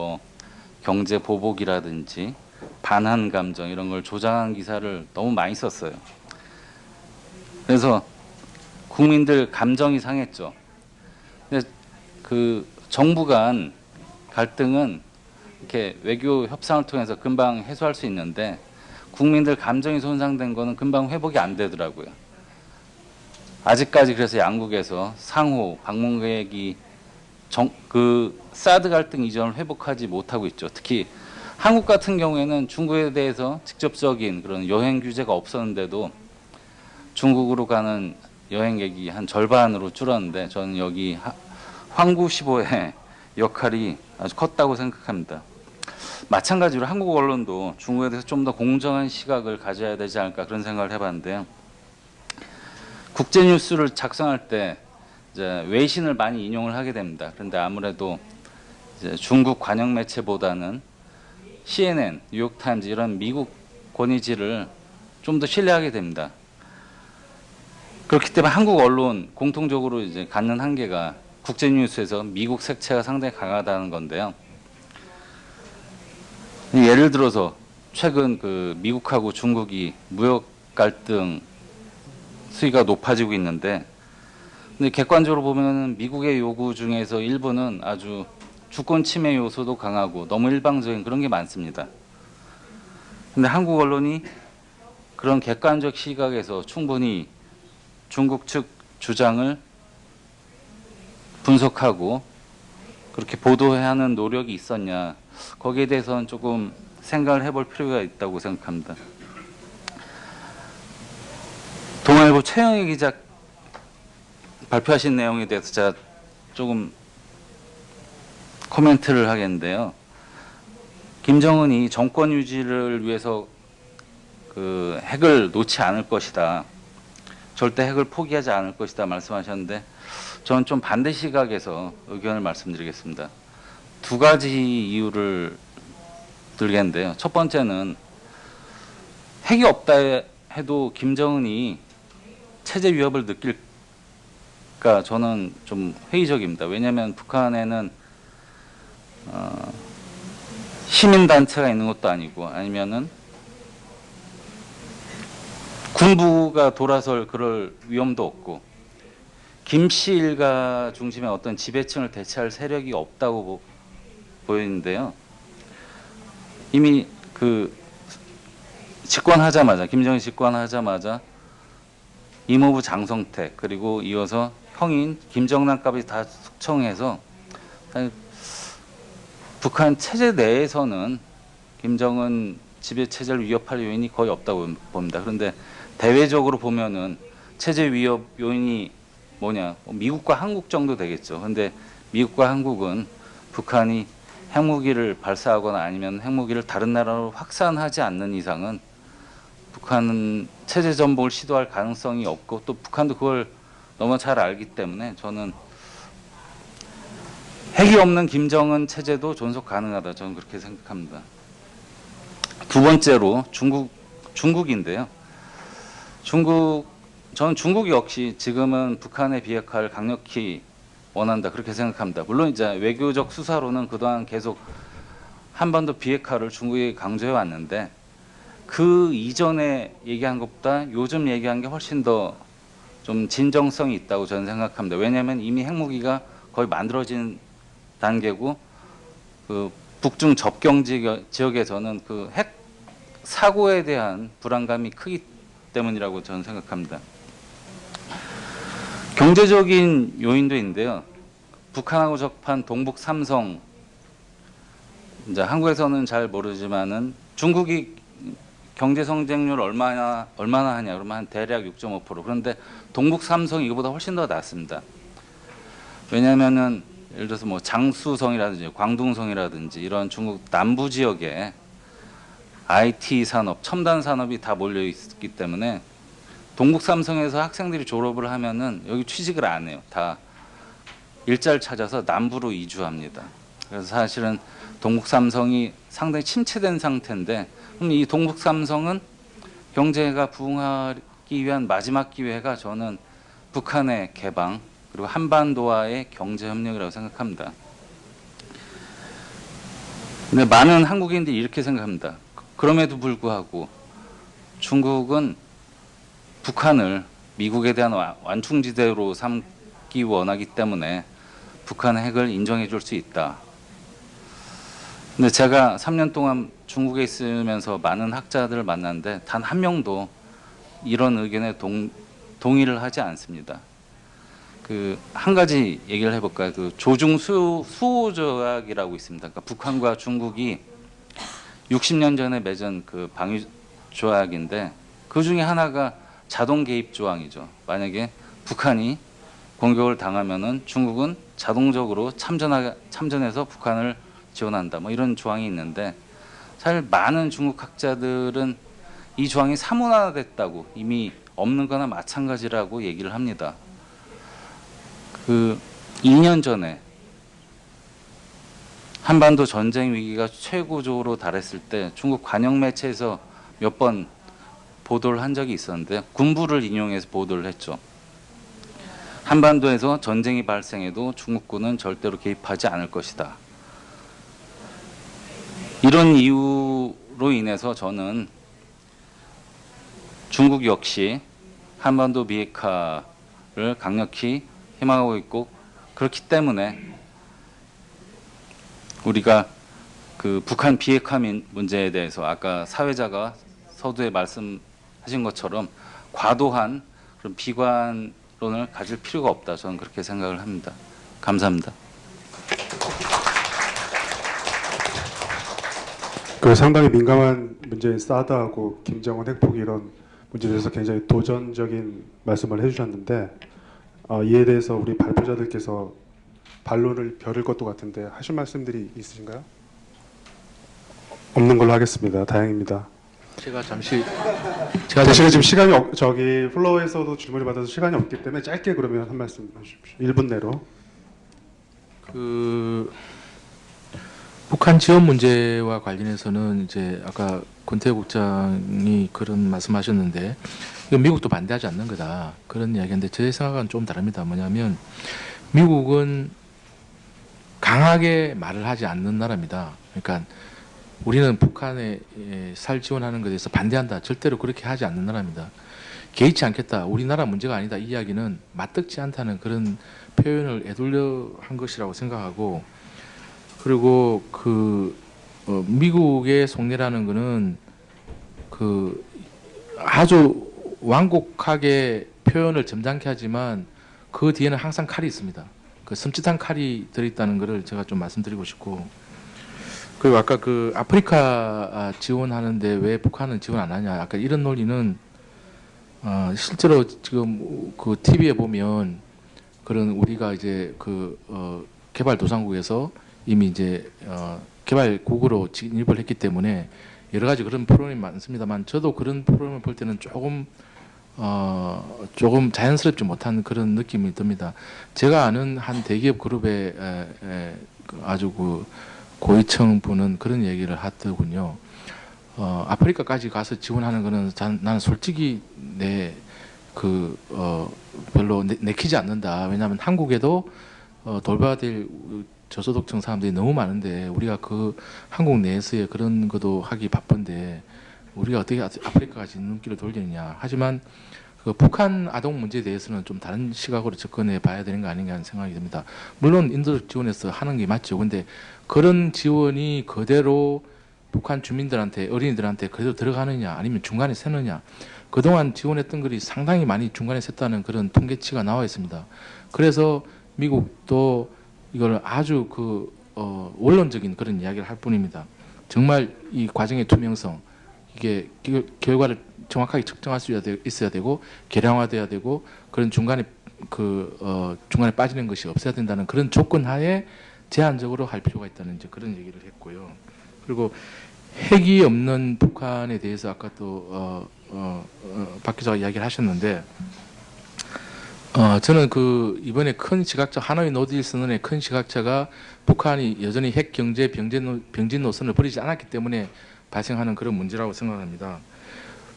경제 보복이라든지 반한 감정 이런 걸 조장한 기사를 너무 많이 썼어요. 그래서 국민들 감정이 상했죠. 근데 정부 간 갈등은 이렇게 외교 협상을 통해서 금방 해소할 수 있는데 국민들 감정이 손상된 거는 금방 회복이 안 되더라고요. 아직까지 그래서 양국에서 상호 방문 계획이 사드 갈등 이전을 회복하지 못하고 있죠. 특히 한국 같은 경우에는 중국에 대해서 직접적인 그런 여행 규제가 없었는데도 중국으로 가는 여행객이 한 절반으로 줄었는데 저는 여기 환구시보의 역할이 아주 컸다고 생각합니다. 마찬가지로 한국 언론도 중국에 대해서 좀 더 공정한 시각을 가져야 되지 않을까 그런 생각을 해봤는데요. 국제 뉴스를 작성할 때 이제 외신을 많이 인용을 하게 됩니다. 그런데 아무래도 이제 중국 관영 매체보다는 CNN, 뉴욕타임즈 이런 미국 권위지를 좀 더 신뢰하게 됩니다. 그렇기 때문에 한국 언론 공통적으로 이제 갖는 한계가 국제 뉴스에서 미국 색채가 상당히 강하다는 건데요. 예를 들어서 최근 미국하고 중국이 무역 갈등 수위가 높아지고 있는데, 근데 객관적으로 보면은 미국의 요구 중에서 일부는 아주 주권 침해 요소도 강하고 너무 일방적인 그런 게 많습니다. 근데 한국 언론이 그런 객관적 시각에서 충분히 중국 측 주장을 분석하고 그렇게 보도해야 하는 노력이 있었냐, 거기에 대해서는 조금 생각을 해볼 필요가 있다고 생각합니다. 동아일보 최영희 기자 발표하신 내용에 대해서 제가 조금 코멘트를 하겠는데요. 김정은이 정권 유지를 위해서 핵을 놓지 않을 것이다, 절대 핵을 포기하지 않을 것이다 말씀하셨는데 저는 좀 반대 시각에서 의견을 말씀드리겠습니다. 두 가지 이유를 들겠는데요. 첫 번째는 핵이 없다 해도 김정은이 체제 위협을 느낄까 저는 좀 회의적입니다. 왜냐하면 북한에는 시민 단체가 있는 것도 아니고 아니면은 군부가 돌아설 그럴 위험도 없고 김씨 일가 중심의 어떤 지배층을 대체할 세력이 없다고 보이는데요. 이미 그 집권하자마자 김정일 집권하자마자 이모부 장성택 그리고 이어서 형인 김정남까지 다 숙청해서 북한 체제 내에서는 김정은 지배 체제를 위협할 요인이 거의 없다고 봅니다. 그런데 대외적으로 보면은 체제 위협 요인이 뭐냐? 미국과 한국 정도 되겠죠. 그런데 미국과 한국은 북한이 핵무기를 발사하거나 아니면 핵무기를 다른 나라로 확산하지 않는 이상은 북한은 체제 전복을 시도할 가능성이 없고 또 북한도 그걸 너무 잘 알기 때문에 저는 핵이 없는 김정은 체제도 존속 가능하다. 저는 그렇게 생각합니다. 두 번째로 중국인데요. 저는 중국 역시 지금은 북한의 비핵화를 강력히 원한다 그렇게 생각합니다. 물론 이제 외교적 수사로는 그동안 계속 한반도 비핵화를 중국이 강조해 왔는데 그 이전에 얘기한 것보다 요즘 얘기한 게 훨씬 더 좀 진정성이 있다고 저는 생각합니다. 왜냐하면 이미 핵무기가 거의 만들어진 단계고 그 북중 접경 지역에서는 그 핵 사고에 대한 불안감이 크기 때문이라고 저는 생각합니다. 경제적인 요인도 있는데요. 북한하고 접한 동북 삼성, 이제 한국에서는 잘 모르지만은 중국이 경제 성장률 얼마나 하냐 그러면 한 대략 6.5%. 그런데 동북 삼성 이거보다 훨씬 더 낮습니다. 왜냐하면은 예를 들어서 뭐 장수성이라든지 광둥성이라든지 이런 중국 남부 지역에 IT 산업, 첨단 산업이 다 몰려 있기 때문에 동북 삼성에서 학생들이 졸업을 하면은 여기 취직을 안 해요. 다 일자를 찾아서 남부로 이주합니다. 그래서 사실은 동북 삼성이 상당히 침체된 상태인데 그럼 이 동북 삼성은 경제가 부흥하기 위한 마지막 기회가 저는 북한의 개방 그리고 한반도와의 경제 협력이라고 생각합니다. 근데 많은 한국인들이 이렇게 생각합니다. 그럼에도 불구하고 중국은 북한을 미국에 대한 완충지대로 삼기 원하기 때문에 북한의 핵을 인정해 줄 수 있다. 근데 제가 3년 동안 중국에 있으면서 많은 학자들을 만났는데 단 한 명도 이런 의견에 동의를 하지 않습니다. 그 한 가지 얘기를 해볼까요? 그 조중 수호 조약이라고 있습니다. 그러니까 북한과 중국이 60년 전에 맺은 그 방위 조약인데 그 중에 하나가 자동 개입 조항이죠. 만약에 북한이 공격을 당하면은 중국은 자동적으로 참전해서 북한을 지원한다. 뭐 이런 조항이 있는데 사실 많은 중국 학자들은 이 조항이 사문화됐다고 이미 없는 거나 마찬가지라고 얘기를 합니다. 그 2년 전에 한반도 전쟁 위기가 최고조로 달했을 때 중국 관영 매체에서 몇 번 보도를 한 적이 있었는데 군부를 인용해서 보도를 했죠. 한반도에서 전쟁이 발생해도 중국군은 절대로 개입하지 않을 것이다. 이런 이유로 인해서 저는 중국 역시 한반도 비핵화를 강력히 희망하고 있고 그렇기 때문에 우리가 그 북한 비핵화 문제에 대해서 아까 사회자가 서두에 말씀하신 것처럼 과도한 그런 비관론을 가질 필요가 없다. 저는 그렇게 생각을 합니다. 감사합니다. 그 상당히 민감한 문제인 사드하고 김정은 핵폭 이런 문제에 대해서 굉장히 도전적인 말씀을 해주셨는데 이에 대해서 우리 발표자들께서 반론을 벼를 것도 같은데 하실 말씀들이 있으신가요? 없는 걸로 하겠습니다. 다행입니다. 제가 잠시 제가 지금 시간이 저기 플로어에서도 질문을 받아서 시간이 없기 때문에 짧게 그러면 한 말씀 해주십시오. 1분 내로. 그 북한 지원 문제와 관련해서는 이제 아까 권태호 국장이 그런 말씀하셨는데 이건 미국도 반대하지 않는 거다 그런 이야기인데 제 생각은 좀 다릅니다. 뭐냐면 미국은 강하게 말을 하지 않는 나라입니다. 그러니까 우리는 북한에 살 지원하는 것에 대해서 반대한다. 절대로 그렇게 하지 않는 나라입니다. 개의치 않겠다. 우리나라 문제가 아니다. 이 이야기는 맞듣지 않다는 그런 표현을 애둘러 한 것이라고 생각하고 그리고 미국의 속내라는 거는 아주 완곡하게 표현을 점잖게 하지만 그 뒤에는 항상 칼이 있습니다. 그 섬찟한 칼이 들어있다는 것을 제가 좀 말씀드리고 싶고 그리고 아까 아프리카 지원하는데 왜 북한은 지원 안 하냐 아까 이런 논리는 실제로 지금 TV에 보면 그런 우리가 이제 개발도상국에서 이미 이제 개발국으로 진입을 했기 때문에 여러 가지 그런 프로그램이 많습니다만 저도 그런 프로그램을 볼 때는 조금 자연스럽지 못한 그런 느낌이 듭니다. 제가 아는 한 대기업 그룹의 아주 고위층 분은 그런 얘기를 하더군요. 아프리카까지 가서 지원하는 거는 나는 솔직히 별로 내키지 않는다. 왜냐하면 한국에도 돌봐야 될 저소득층 사람들이 너무 많은데 우리가 한국 내에서의 그런 것도 하기 바쁜데 우리가 어떻게 아프리카까지 눈길을 돌리느냐. 하지만 북한 아동 문제에 대해서는 좀 다른 시각으로 접근해 봐야 되는 거 아닌가 하는 생각이 듭니다. 물론 인도적 지원에서 하는 게 맞죠. 근데 그런 지원이 그대로 북한 주민들한테 어린이들한테 그대로 들어가느냐 아니면 중간에 새느냐. 그동안 지원했던 것이 상당히 많이 중간에 샜다는 그런 통계치가 나와 있습니다. 그래서 미국도 이걸 아주 원론적인 그런 이야기를 할 뿐입니다. 정말 이 과정의 투명성, 이게 결과를 정확하게 측정할 수 있어야 되고 계량화돼야 되고 그런 중간에 빠지는 것이 없어야 된다는 그런 조건 하에 제한적으로 할 필요가 있다는 이제 그런 얘기를 했고요. 그리고 핵이 없는 북한에 대해서 아까 또 박 기자가 이야기를 하셨는데 저는 이번에 큰 시각차 하노이 노딜 선언의 큰 시각차가 북한이 여전히 핵 경제 병진 노선을 버리지 않았기 때문에 발생하는 그런 문제라고 생각합니다.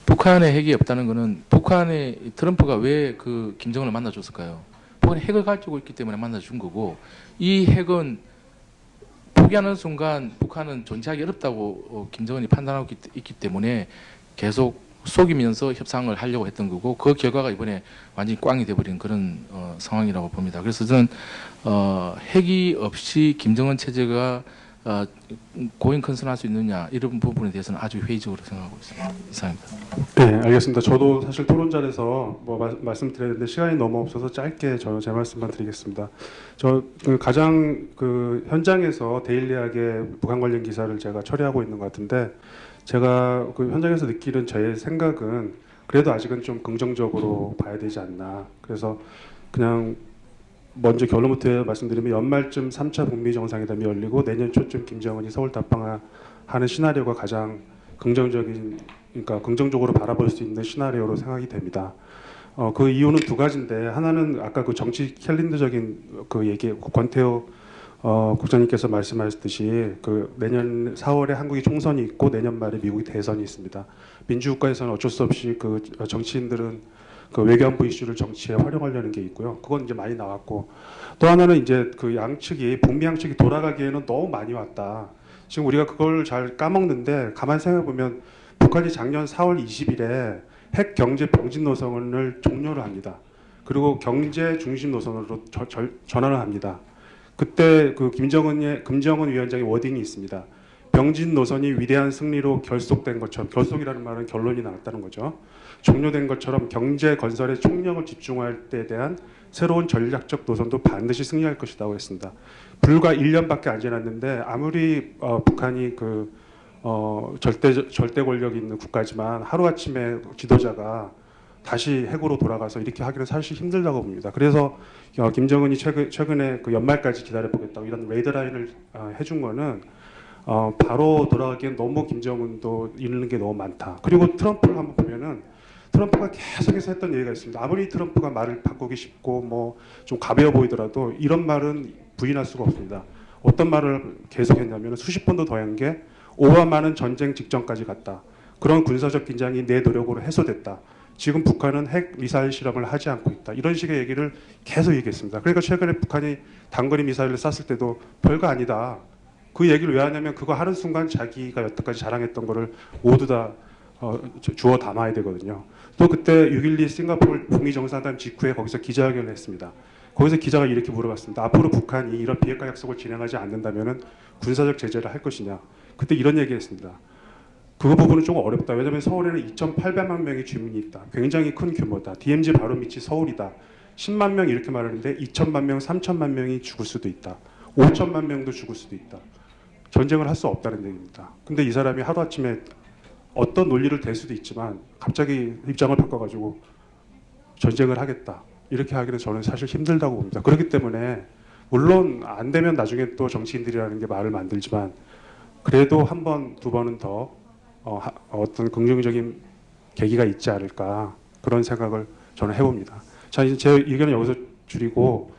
북한에 핵이 없다는 것은 북한의 트럼프가 왜 김정은을 만나줬을까요? 북한이 핵을 가지고 있기 때문에 만나준 거고 이 핵은 포기하는 순간 북한은 존재하기 어렵다고 김정은이 판단하고 있기 때문에 계속 속이면서 협상을 하려고 했던 거고 그 결과가 이번에 완전히 꽝이 돼버린 그런 상황이라고 봅니다. 그래서 저는 핵이 없이 김정은 체제가 고인 컨선할 수 있느냐 이런 부분에 대해서는 아주 회의적으로 생각하고 있습니다. 이상입니다. 네, 알겠습니다. 저도 사실 토론자에서 말씀드려야 되는데 시간이 너무 없어서 짧게 제 말씀만 드리겠습니다. 가장 현장에서 데일리하게 북한 관련 기사를 제가 처리하고 있는 것 같은데 제가 현장에서 느끼는 저의 생각은 그래도 아직은 좀 긍정적으로 봐야 되지 않나. 그래서 그냥 먼저 결론부터 말씀드리면 연말쯤 3차 북미 정상회담이 열리고 내년 초쯤 김정은이 서울 답방하는 시나리오가 가장 긍정적으로 바라볼 수 있는 시나리오로 생각이 됩니다. 그 이유는 두 가지인데 하나는 아까 정치 캘린더적인 얘기 권태호 국장님께서 말씀하셨듯이 내년 4월에 한국이 총선이 있고 내년 말에 미국이 대선이 있습니다. 민주국가에서는 어쩔 수 없이 정치인들은 외교안보 이슈를 정치에 활용하려는 게 있고요. 그건 이제 많이 나왔고 또 하나는 이제 북미 양측이 돌아가기에는 너무 많이 왔다. 지금 우리가 그걸 잘 까먹는데 가만 생각해 보면 북한이 작년 4월 20일에 핵 경제 병진 노선을 종료를 합니다. 그리고 경제 중심 노선으로 전환을 합니다. 그때 김정은 위원장의 워딩이 있습니다. 병진 노선이 위대한 승리로 결속된 것처럼, 결속이라는 말은 결론이 나왔다는 거죠. 종료된 것처럼 경제 건설에 총력을 집중할 때에 대한 새로운 전략적 노선도 반드시 승리할 것이라고 했습니다. 불과 1년밖에 안 지났는데 아무리 북한이 절대 권력이 있는 국가지만 하루아침에 지도자가 다시 핵으로 돌아가서 이렇게 하기는 사실 힘들다고 봅니다. 그래서 김정은이 최근에 연말까지 기다려보겠다고 이런 레이더라인을 해준 거는 바로 돌아가기엔 너무 김정은도 잃는 게 너무 많다. 그리고 트럼프를 한번 보면은 트럼프가 계속해서 했던 얘기가 있습니다. 아무리 트럼프가 말을 바꾸기 쉽고 좀 가벼워 보이더라도 이런 말은 부인할 수가 없습니다. 어떤 말을 계속했냐면 수십 번도 더 한 게 오바마는 전쟁 직전까지 갔다. 그런 군사적 긴장이 내 노력으로 해소됐다. 지금 북한은 핵 미사일 실험을 하지 않고 있다. 이런 식의 얘기를 계속 얘기했습니다. 그러니까 최근에 북한이 단거리 미사일을 쐈을 때도 별거 아니다. 그 얘기를 왜 하냐면 그거 하는 순간 자기가 여태까지 자랑했던 거를 모두 다 주워 담아야 되거든요. 또 그때 6.12 싱가포르 북미 정상회담 직후에 거기서 기자회견을 했습니다. 거기서 기자가 이렇게 물어봤습니다. 앞으로 북한이 이런 비핵화 약속을 진행하지 않는다면 군사적 제재를 할 것이냐. 그때 이런 얘기했습니다. 그 부분은 좀 어렵다. 왜냐하면 서울에는 2,800만 명의 주민이 있다. 굉장히 큰 규모다. DMZ 바로 밑이 서울이다. 10만 명 이렇게 말하는데 2천만 명, 3천만 명이 죽을 수도 있다. 5천만 명도 죽을 수도 있다. 전쟁을 할 수 없다는 얘기입니다. 근데 이 사람이 하루아침에 어떤 논리를 댈 수도 있지만 갑자기 입장을 바꿔가지고 전쟁을 하겠다. 이렇게 하기는 저는 사실 힘들다고 봅니다. 그렇기 때문에 물론 안 되면 나중에 또 정치인들이라는 게 말을 만들지만 그래도 한 번, 두 번은 더 어떤 긍정적인 계기가 있지 않을까 그런 생각을 저는 해봅니다. 자, 이제 제 의견은 여기서 줄이고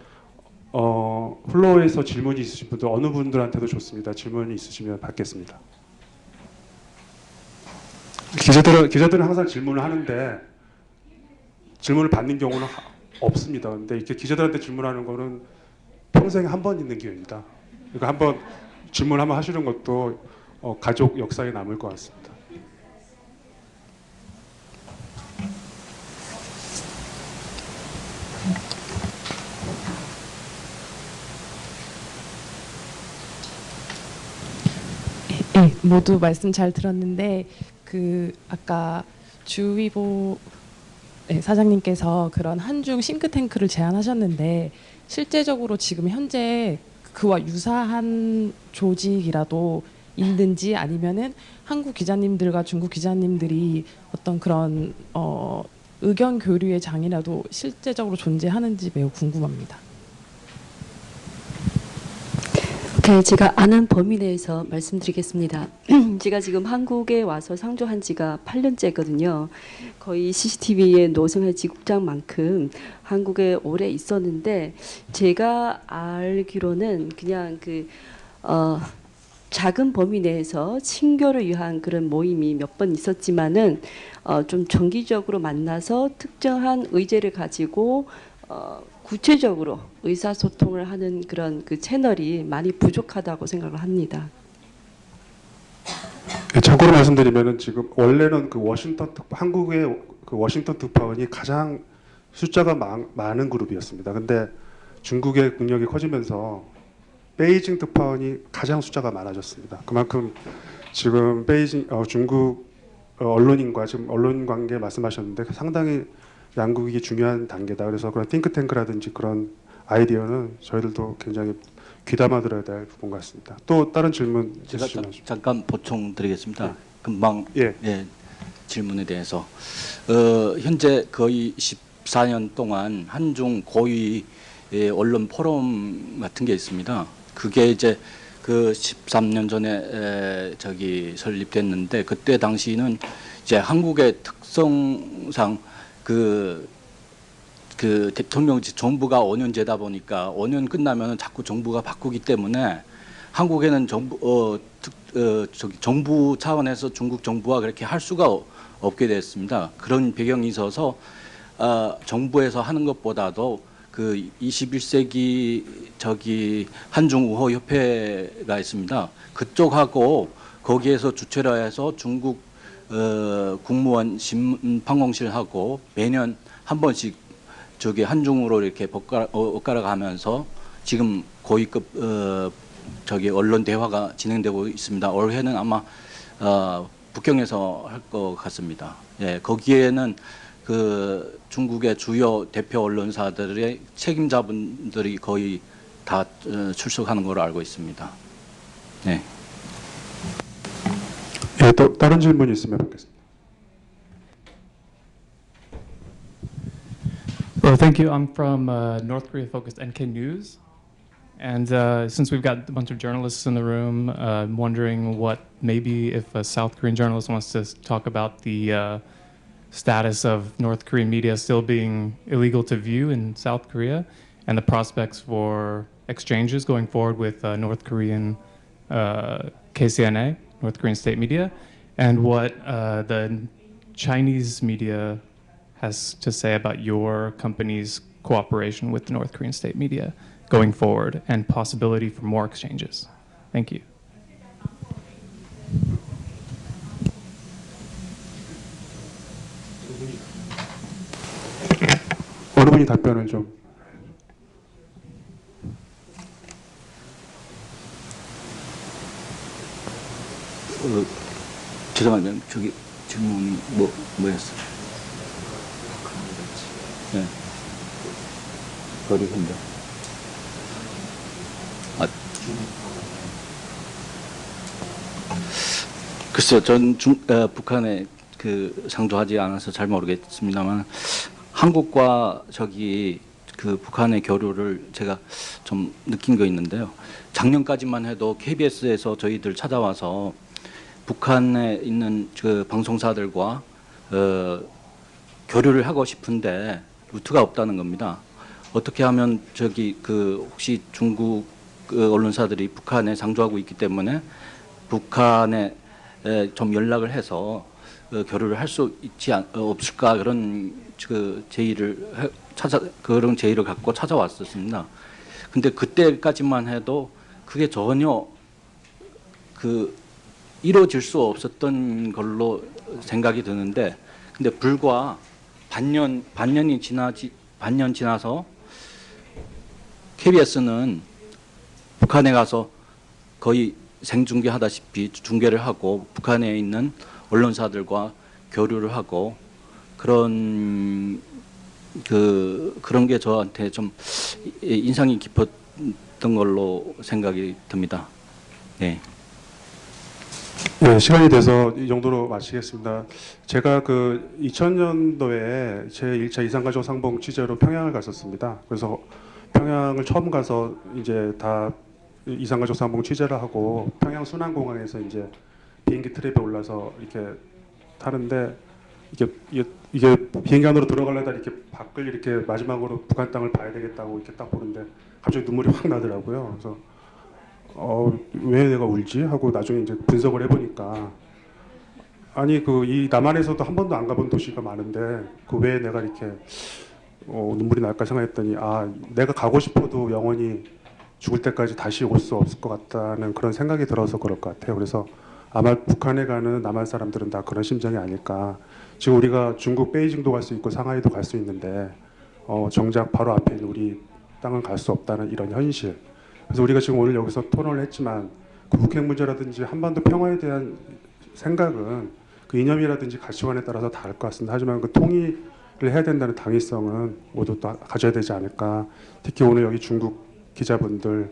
플로어에서 질문이 있으신 분들 어느 분들한테도 좋습니다. 질문이 있으시면 받겠습니다. 기자들은 항상 질문을 하는데 질문을 받는 경우는 없습니다. 근데 이렇게 기자들한테 질문하는 거는 평생에 한 번 있는 기회입니다. 그러니까 한번 질문 한번 하시는 것도 가족 역사에 남을 것 같습니다. 네, 모두 말씀 잘 들었는데 그 아까 주위보 사장님께서 그런 한중 싱크탱크를 제안하셨는데 실제적으로 지금 현재 그와 유사한 조직이라도 있는지 아니면은 한국 기자님들과 중국 기자님들이 어떤 그런 의견 교류의 장이라도 실제적으로 존재하는지 매우 궁금합니다. 네, 제가 아는 범위 내에서 말씀드리겠습니다. 제가 지금 한국에 와서 상주한 지가 8년째거든요. 거의 CCTV의 노승할 지국장만큼 한국에 오래 있었는데 제가 알기로는 그냥 작은 범위 내에서 친교를 위한 그런 모임이 몇 번 있었지만은 좀 정기적으로 만나서 특정한 의제를 가지고 구체적으로 의사소통을 하는 그런 그 채널이 많이 부족하다고 생각을 합니다. 네, 참고로 말씀드리면은 지금 원래는 한국의 그 워싱턴 특파원이 가장 숫자가 많은 그룹이었습니다. 근데 중국의 국력이 커지면서 베이징 특파원이 가장 숫자가 많아졌습니다. 그만큼 지금 중국 언론인과 지금 언론 관계 말씀하셨는데 상당히 양국이 중요한 단계다. 그래서 그런 띵크탱크라든지 그런 아이디어는 저희들도 굉장히 귀담아 들어야 될 부분 같습니다. 또 다른 질문 제가 있으시면 잠깐 보충드리겠습니다. 네. 금방 예. 질문에 대해서 현재 거의 14년 동안 한중 고위 언론 포럼 같은 게 있습니다. 그게 이제 그 13년 전에 설립됐는데 그때 당시는 이제 한국의 특성상 그 대통령직 정부가 5년제다 보니까 5년 끝나면 자꾸 정부가 바꾸기 때문에 한국에는 정부 차원에서 중국 정부와 그렇게 할 수가 없게 됐습니다. 그런 배경이 있어서 정부에서 하는 것보다도 그 21세기 한중 우호 협회가 있습니다. 그쪽하고 거기에서 주최를 해서 중국 국무원 판공실하고 매년 한 번씩 한중으로 이렇게 엇갈아 가면서 지금 고위급 언론 대화가 진행되고 있습니다. 올해는 아마 북경에서 할 것 같습니다. 예, 거기에는 그 중국의 주요 대표 언론사들의 책임자분들이 거의 다 출석하는 걸로 알고 있습니다. 네. 예, 또 다른 질문이 있으면 받겠습니다. Well, thank you. I'm from North Korea focused NK News. And since we've got a bunch of journalists in the room, I'm wondering what maybe if a South Korean journalist wants to talk about the status of North Korean media still being illegal to view in South Korea and the prospects for exchanges going forward with North Korean KCNA, North Korean state media, and what the Chinese media has to say about your company's cooperation with the North Korean state media going forward and possibility for more exchanges. Thank you. 어느 분이 답변을 좀. 죄송합니다. 저기 질문이 뭐였어요? 네. 거리 흔적. 글쎄요, 전 북한에 그 상주하지 않아서 잘 모르겠습니다만 한국과 저기 그 북한의 교류를 제가 좀 느낀 거 있는데요. 작년까지만 해도 KBS에서 저희들 찾아와서 북한에 있는 그 방송사들과 교류를 하고 싶은데 루트가 없다는 겁니다. 어떻게 하면 저기 그 혹시 중국 그 언론사들이 북한에 상주하고 있기 때문에 북한에 좀 연락을 해서 교류를 할 수 있지 없을까 그런 그 제의를 그런 제의를 갖고 찾아왔었습니다. 근데 그때까지만 해도 그게 전혀 그 이루어질 수 없었던 걸로 생각이 드는데, 근데 불과 반년 지나서 KBS는 북한에 가서 거의 생중계하다시피 중계를 하고 북한에 있는 언론사들과 교류를 하고 그런 게 저한테 좀 인상이 깊었던 걸로 생각이 듭니다. 네. 네, 시간이 돼서 이 정도로 마치겠습니다. 제가 그 2000년도에 제 1차 이산가족 상봉 취재로 평양을 갔었습니다. 그래서 평양을 처음 가서 이제 다 이산가족 상봉 취재를 하고 평양 순안공항에서 이제 비행기 트랩에 올라서 이렇게 타는데 이게 비행기 안으로 들어가려다 이렇게 밖을 이렇게 마지막으로 북한 땅을 봐야 되겠다고 이렇게 딱 보는데 갑자기 눈물이 확 나더라고요. 그래서 왜 내가 울지? 하고 나중에 이제 분석을 해보니까 아니 이 남한에서도 한 번도 안 가본 도시가 많은데 그 왜 내가 이렇게 눈물이 날까 생각했더니 내가 가고 싶어도 영원히 죽을 때까지 다시 올 수 없을 것 같다는 그런 생각이 들어서 그럴 것 같아요. 그래서 아마 북한에 가는 남한 사람들은 다 그런 심정이 아닐까. 지금 우리가 중국 베이징도 갈 수 있고 상하이도 갈 수 있는데 정작 바로 앞에 있는 우리 땅은 갈 수 없다는 이런 현실. 그래서 우리가 지금 오늘 여기서 토론을 했지만 그 북핵 문제라든지 한반도 평화에 대한 생각은 그 이념이라든지 가치관에 따라서 다를 것 같습니다. 하지만 그 통일을 해야 된다는 당위성은 모두 다 가져야 되지 않을까. 특히 오늘 여기 중국 기자분들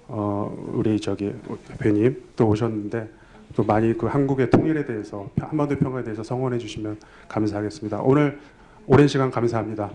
우리 저기 대표님 또 오셨는데 또 많이 그 한국의 통일에 대해서 한반도 평화에 대해서 성원해 주시면 감사하겠습니다. 오늘 오랜 시간 감사합니다.